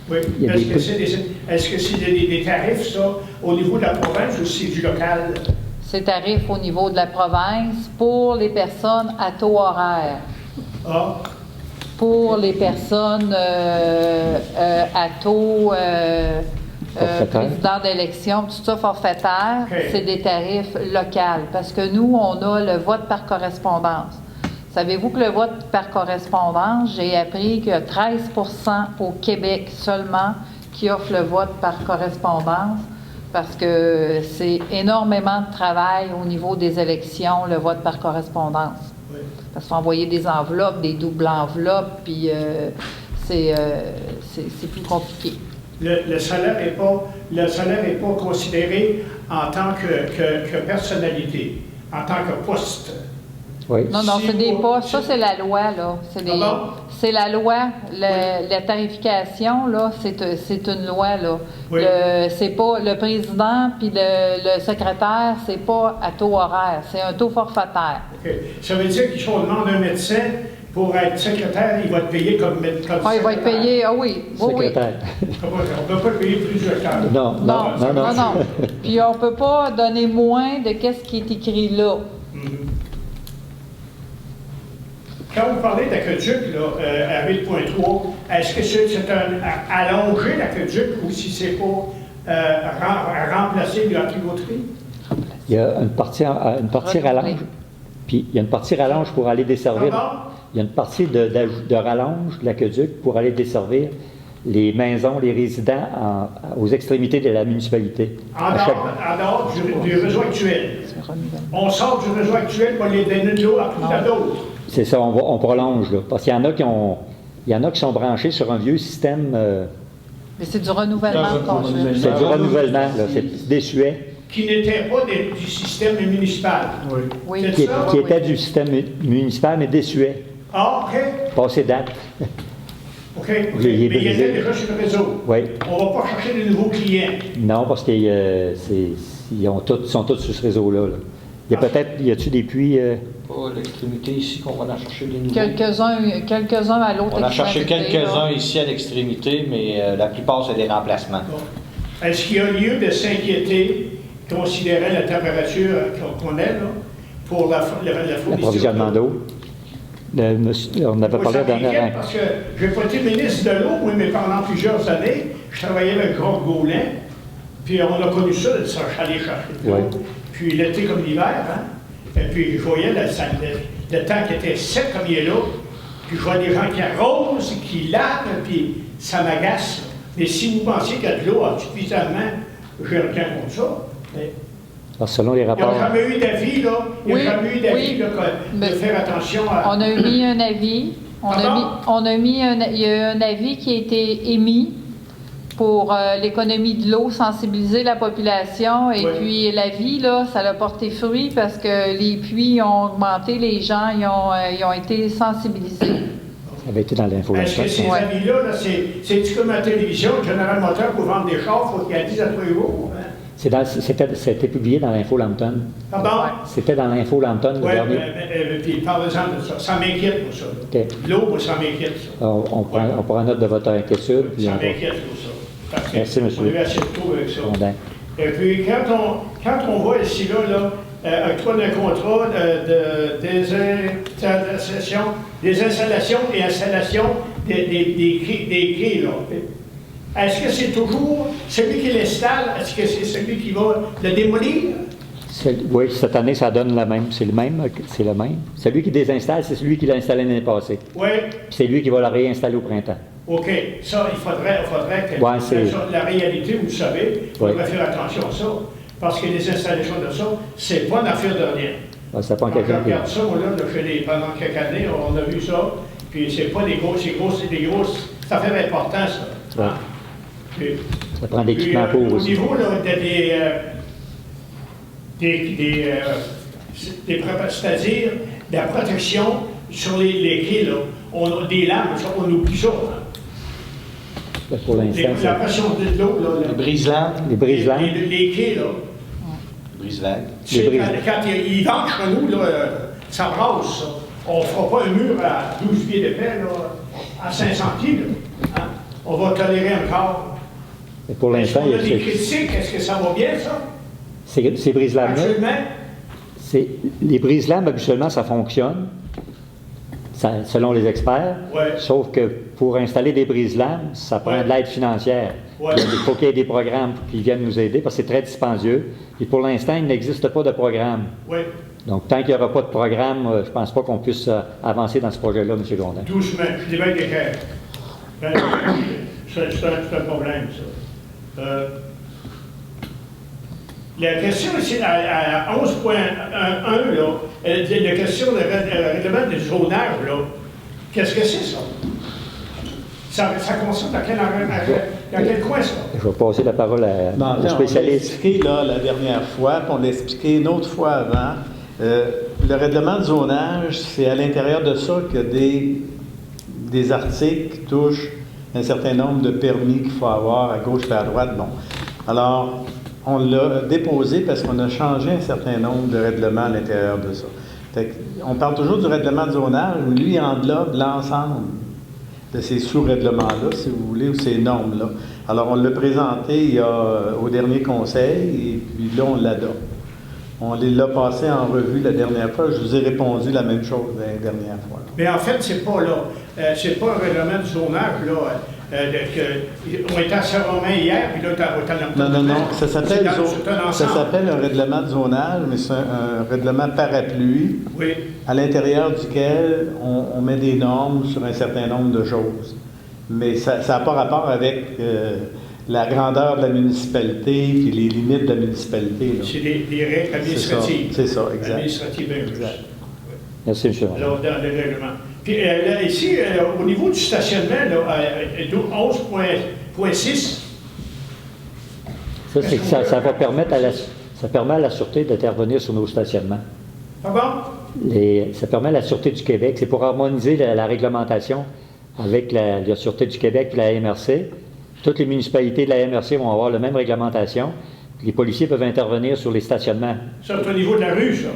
Oui. Est-ce que c'est des tarifs, ça, au niveau de la province ou c'est du local? C'est tarif au niveau de la province pour les personnes à taux horaire. Ah, Pour les personnes à taux président d'élection, tout ça forfaitaire, OK. c'est des tarifs locaux. Parce que nous, on a le vote par correspondance. Savez-vous que le vote par correspondance, j'ai appris qu'il y a 13 au Québec seulement qui offre le vote par correspondance parce que c'est énormément de travail au niveau des élections, le vote par correspondance. oui. Parce qu'on envoyer des enveloppes, des doubles enveloppes, puis c'est plus compliqué. Le salaire n'est pas considéré en tant que personnalité, en tant que poste. Oui. Non, Si c'est des vous- postes. Ça, c'est la loi, là. Pardon? C'est la loi. La tarification, là, c'est une loi, là. Oui. C'est pas le président puis le secrétaire, c'est pas à taux horaire. C'est un taux forfaitaire. OK. Ça veut dire que si on demande un médecin pour être secrétaire, il va être payé comme Ah, il va être payé, ah oui. Oui, oui. Secrétaire. On ne peut pas le payer plusieurs cas. Non. Non. Puis on peut pas donner moins de qu'est-ce qui est écrit là. Quand vous parlez d'aqueduc, là, à 8.3, est-ce que c'est un allonger l'aqueduc ou si c'est pour remplacer la tuyauterie? Il y a une partie rallonge, puis il y a une partie rallonge pour aller desservir. Pardon? Il y a une partie de rallonge de l'aqueduc pour aller desservir les maisons, les résidents aux extrémités de la municipalité. En dehors du réseau actuel. On sort du réseau actuel pour les donner de l'eau à tout à d'autres. C'est ça, on prolonge, là. Parce qu'il y en a qui sont branchés sur un vieux système. Mais c'est du renouvellement qu'on fait. C'est du renouvellement, là. C'est désuet. Qui n'était pas du système municipal. Oui. C'est Qui ça? était du système municipal, mais désuet. Ah, OK. Passé date. OK. Il est Mais il était brisé. déjà sur le réseau. Oui. On ne va pas chercher de nouveaux clients. Non, parce qu'ils sont tous sur ce réseau-là. Là. Il y a peut-être, y a-tu des puits? Pas l'extrémité ici qu'on va en chercher des nouveaux. Quelques-uns à l'autre On a cherché extrémité, quelques-uns là. ici à l'extrémité, mais la plupart, c'est des remplacements. Bon. Est-ce qu'il y a lieu de s'inquiéter, considérant la température qu'on est, là, pour la fourniture? L'approvisionnement d'eau. On avait Moi, parlé ça la dernière m'inquiète parce que je n'ai pas été ministre de l'eau, oui, mais pendant plusieurs années, je travaillais avec Gros Gaulin, puis on a connu ça, de aller chercher de l'eau. Ouais. Puis l'été comme l'hiver, hein? Et puis je voyais le temps qui était sec comme il est là, puis je vois des gens qui arrosent, qui lavent, puis ça m'agace. Mais si vous pensez qu'il y a de l'eau suffisamment, je n'ai rien contre ça. Mais Alors, selon les il n'y rapports. a jamais eu d'avis, là. Il n'y a Oui, jamais eu d'avis oui. là, Mais de faire attention à. On a mis un avis. Il y a un avis qui a été émis pour l'économie de l'eau, sensibiliser la population. Et Oui. puis l'avis, là, ça a porté fruit parce que les puits ont augmenté, les gens ils ont été sensibilisés. Ça avait été dans l'info. Est-ce que ces Ouais. avis-là, là, c'est comme à la télévision, General Motors pour vendre des chars, il faut qu'il y ait 10 à 3 jours. Hein? C'était publié dans l'info Lambton. Pardon? C'était dans l'info Lambton le Oui, dernier. puis parlez-en de ça. Ça m'inquiète pour ça. Là. OK. L'eau, moi, ça m'inquiète, ça. On prend note de votre inquiétude. Puis Ça on va- m'inquiète pour ça. Parce que Merci, monsieur. on a eu assez de trous avec ça. Condamné. Et puis, quand on voit ici, là, octroi d'un contrat des installations et installations des quais, là. Est-ce que c'est toujours celui qui l'installe, est-ce que c'est celui qui va le démolir? Oui, cette année, ça donne la même. C'est le même. Celui qui désinstalle, c'est celui qui l'a installé l'année passée. Oui. Puis c'est lui qui va la réinstaller au printemps. OK. Ça, il faudrait que Ouais, c'est- la réalité, vous le savez, il faudrait Ouais. faire attention à ça. Parce que les installations de ça, c'est pas une affaire de rien. Ouais, ça prend Quand je quelqu'un qui... regarde ça, moi, là, pendant quelques années, on a vu ça, puis c'est pas des grosses, c'est des grosses, c'est une affaire importante, ça. Ouais. Puis, Ça prend d'équipement puis, pour au aussi. niveau là, c'est-à-dire de la protection sur les quais, là, on a des lames, ça, on oublie ça. Hein. Pour l'instant, La pression de l'eau, là, Les brise-lames, les brise-lames. les quais, là. brise-vagues. C'est Les brises. quand il vente chez nous, là, ça brasse, ça. On ne fera pas un mur à 12 pieds d'épais, là, à 500 pieds. Là. Hein? On va tolérer encore. Et pour Est-ce l'instant, qu'on a des critiques? Est-ce que ça va bien, ça? ces brise-lames-là, Actuellement? les brise-lames, habituellement, ça fonctionne, selon les experts. Ouais. Sauf que pour installer des brise-lames, ça prend Ouais. de l'aide financière. Ouais. Il faut qu'il y ait des programmes qui viennent nous aider parce que c'est très dispendieux. Et pour l'instant, il n'existe pas de programme. Oui. Donc, tant qu'il n'y aura pas de programme, je ne pense pas qu'on puisse avancer dans ce projet-là, M. Gondin. Doucement. Je dis bien des cœurs. C'est un problème, ça. La question ici, à 11.1, là, la question de règlement du zonage, là, qu'est-ce que c'est, ça? Ça concerne dans quel coin, ça? Je vais passer la parole On au l'a spécialiste. expliqué là, la dernière fois, puis on l'a expliqué une autre fois avant. Le règlement de zonage, c'est à l'intérieur de ça qu'il y a des articles qui touchent un certain nombre de permis qu'il faut avoir à gauche et à droite. Bon. Alors, on l'a déposé parce qu'on a changé un certain nombre de règlements à l'intérieur de ça. On parle toujours du règlement de zonage, mais lui, il englobe l'ensemble de ces sous-règlements-là, si vous voulez, ou ces normes-là. Alors, on l'a présenté au dernier conseil, et puis là, on l'adopte. On l'a passé en revue la dernière fois. Je vous ai répondu la même chose la dernière fois. Mais en fait, c'est pas là. C'est pas un règlement du zonage, là. On était à Saint-Romain hier, puis là, Non. Ça s'appelle ça un règlement de zonage, mais c'est un règlement parapluie Oui. à l'intérieur duquel on met des normes sur un certain nombre de choses. Mais ça n'a pas rapport avec la grandeur de la municipalité puis les limites de la municipalité. Là. C'est des règles administratives. C'est ça, exact. Administratives, bien juste. Exact. Merci, M. Alors, dans le règlement. Puis là, ici, au niveau du stationnement, là, 11.6, Ça, c'est que ça va permettre ça permet à la Sûreté d'intervenir sur nos stationnements. pardon? Ça permet à la Sûreté du Québec, c'est pour harmoniser la réglementation avec la Sûreté du Québec et la MRC. Toutes les municipalités de la MRC vont avoir la même réglementation. Les policiers peuvent intervenir sur les stationnements Ça, c'est au niveau de la rue, ça.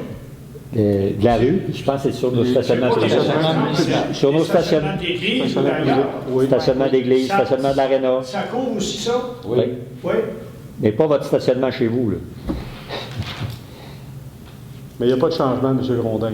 de la rue. Je pense que c'est sur nos stationnements C'est pas privés. stationnements Sur nos stationnements. d'église ou d'ailleurs. Stationnement d'église, Ça- stationnement de l'aréna. Ça couvre aussi ça? Oui. Oui. Mais pas votre stationnement chez vous, là. Mais il n'y a pas de changement, M. Grondin.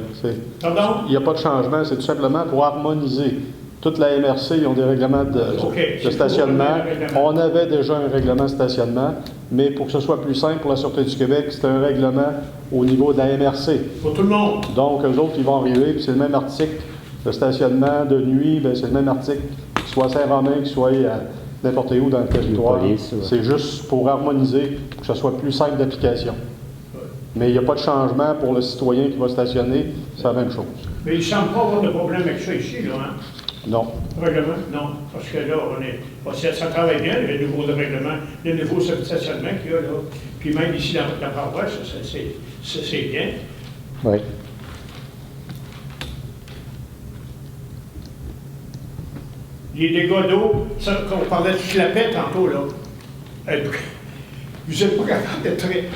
Pardon? Il n'y a pas de changement, c'est tout simplement pour harmoniser. Toute la MRC, ils ont des règlements OK. de stationnement. C'est pour le règlement. On avait déjà un règlement de stationnement, mais pour que ce soit plus simple pour la Sûreté du Québec, c'est un règlement au niveau de la MRC. Pour tout le monde. Donc, eux autres, ils vont arriver, puis c'est le même article. Le stationnement de nuit, ben, c'est le même article, qu'il soit à Saint-Romain, qu'il soit à n'importe où dans le territoire. police, ouais. C'est juste pour harmoniser, pour que ce soit plus simple d'application. Mais il n'y a pas de changement pour le citoyen qui va stationner, c'est la même chose. Mais il ne semble pas avoir de problème avec ça ici, là, hein? Non. Règlement? Non. Parce que là, ça travaille bien, le nouveau règlement, le nouveau stationnement qu'il y a là. Puis même ici, dans la paroisse, c'est bien. Oui. Les dégâts d'eau, ça, quand on parlait de clapet tantôt, là, vous n'êtes pas capable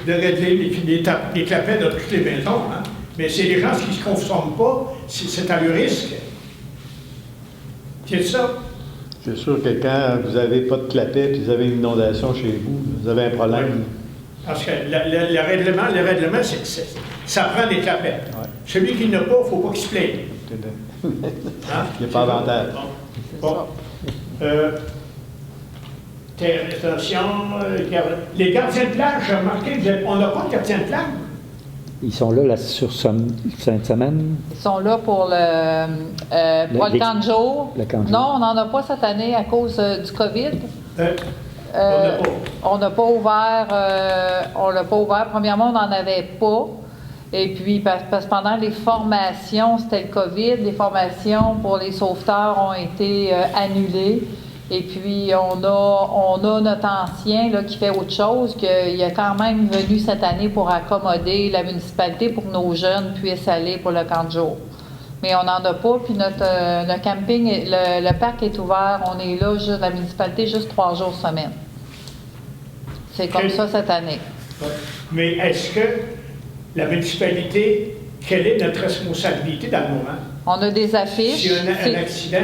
de régler les clapets de toutes les maisons, hein? Mais c'est les gens qui ne se conforment pas, c'est à leur risque. C'est ça? C'est sûr que quand vous n'avez pas de clapet et vous avez une inondation chez vous, vous avez un problème. Parce que le règlement, ça prend des clapets. Ouais. Celui qui n'a pas, il ne faut pas qu'il se plaigne. Hein? Il n'y a pas avantage. Bon. Attention, les gardiens de plage, j'ai remarqué, on n'a pas de gardiens de plage. Ils sont là sur cette semaine. Ils sont là pour le camp de jour. Le camp de jour. Non, on n'en a pas cette année à cause du COVID. On n'a pas ouvert. On l'a pas ouvert. Premièrement, on n'en avait pas. Et puis, parce que pendant les formations, c'était le COVID, les formations pour les sauveteurs ont été annulées. Et puis, on a notre ancien là, qui fait autre chose, qu'il est quand même venu cette année pour accommoder la municipalité pour que nos jeunes puissent aller pour le camp de jour. Mais on n'en a pas, puis notre camping, le parc est ouvert, on est là, la municipalité, juste 3 jours semaine. C'est comme ça cette année. Mais est-ce que la municipalité, quelle est notre responsabilité dans le moment? On a des affiches. S'il y a un accident,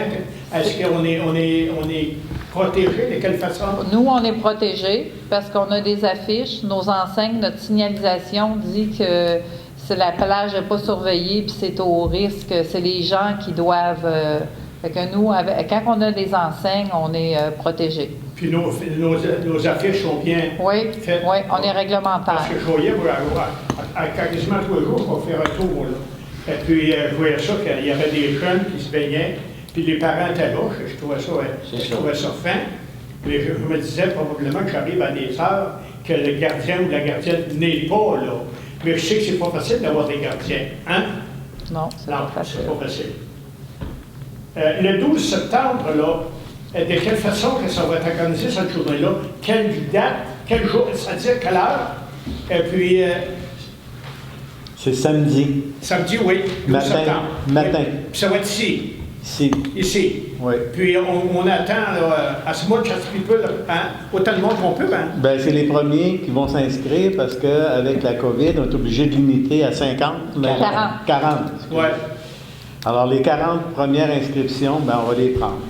est-ce qu'on est protégé? De quelle façon? Nous, on est protégés parce qu'on a des affiches. Nos enseignes, notre signalisation dit que la plage n'est pas surveillée puis c'est au risque. C'est les gens qui doivent... fait que nous, quand on a des enseignes, on est protégés. Puis nos affiches sont bien faites? Oui, on est réglementaire. Parce que je voyais, à quasiment tous les jours, je vais faire un tour, là. Et puis, je voyais ça, qu'il y avait des jeunes qui se baignaient, puis les parents étaient là. Je trouvais ça fin. Mais je me disais probablement que j'arrive à des heures que le gardien ou la gardienne n'est pas là. Mais je sais que c'est pas facile d'avoir des gardiens. Hein? Non, c'est Non, pas facile. c'est pas facile. Le 12 septembre, là, de quelle façon que ça va être organisé cette journée-là? Quelle date? Quel jour? C'est-à-dire quelle heure? Et puis... C'est samedi. Samedi, oui, 12 Matin. septembre. Matin. Puis ça va être ici. Ici. Ici. Oui. Puis on attend, là, à ce mois de chasse people, hein, autant de monde qu'on peut, hein? Ben, c'est les premiers qui vont s'inscrire parce qu'avec la COVID, on est obligé de limiter à 50. 40. Oui. Alors, les 40 premières inscriptions, ben, on va les prendre.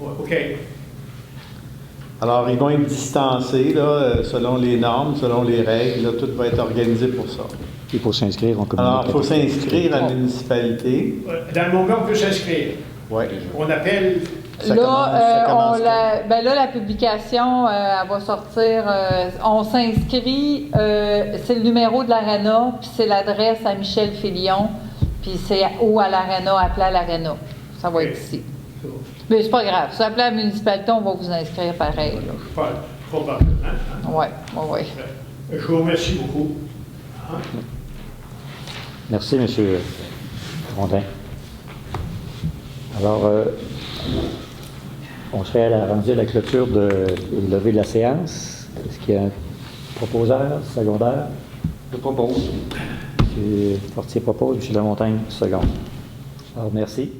Ouais, OK. Alors, ils vont être distancés, là, selon les normes, selon les règles. Là, tout va être organisé pour ça. Il faut s'inscrire en communauté. Alors, il faut s'inscrire à la municipalité. Dans le moment, on peut s'inscrire. Oui. On appelle... La publication, elle va sortir. On s'inscrit, c'est le numéro de l'Arena, puis c'est l'adresse à Michel Filion, puis c'est où à l'Arena, appelé à l'Arena. Ça va être ici. Mais c'est pas grave. Si vous appelez à la municipalité, on va vous inscrire pareil. Probablement. Hein? Oui, oui, oui. Je vous remercie beaucoup. Hein? Merci, M. Grondin. Alors, on serait rendu à la clôture de lever de la séance. Est-ce qu'il y a un proposeur secondaire? Je propose. M. Fortier propose, M. Lamontagne, second. Alors, merci.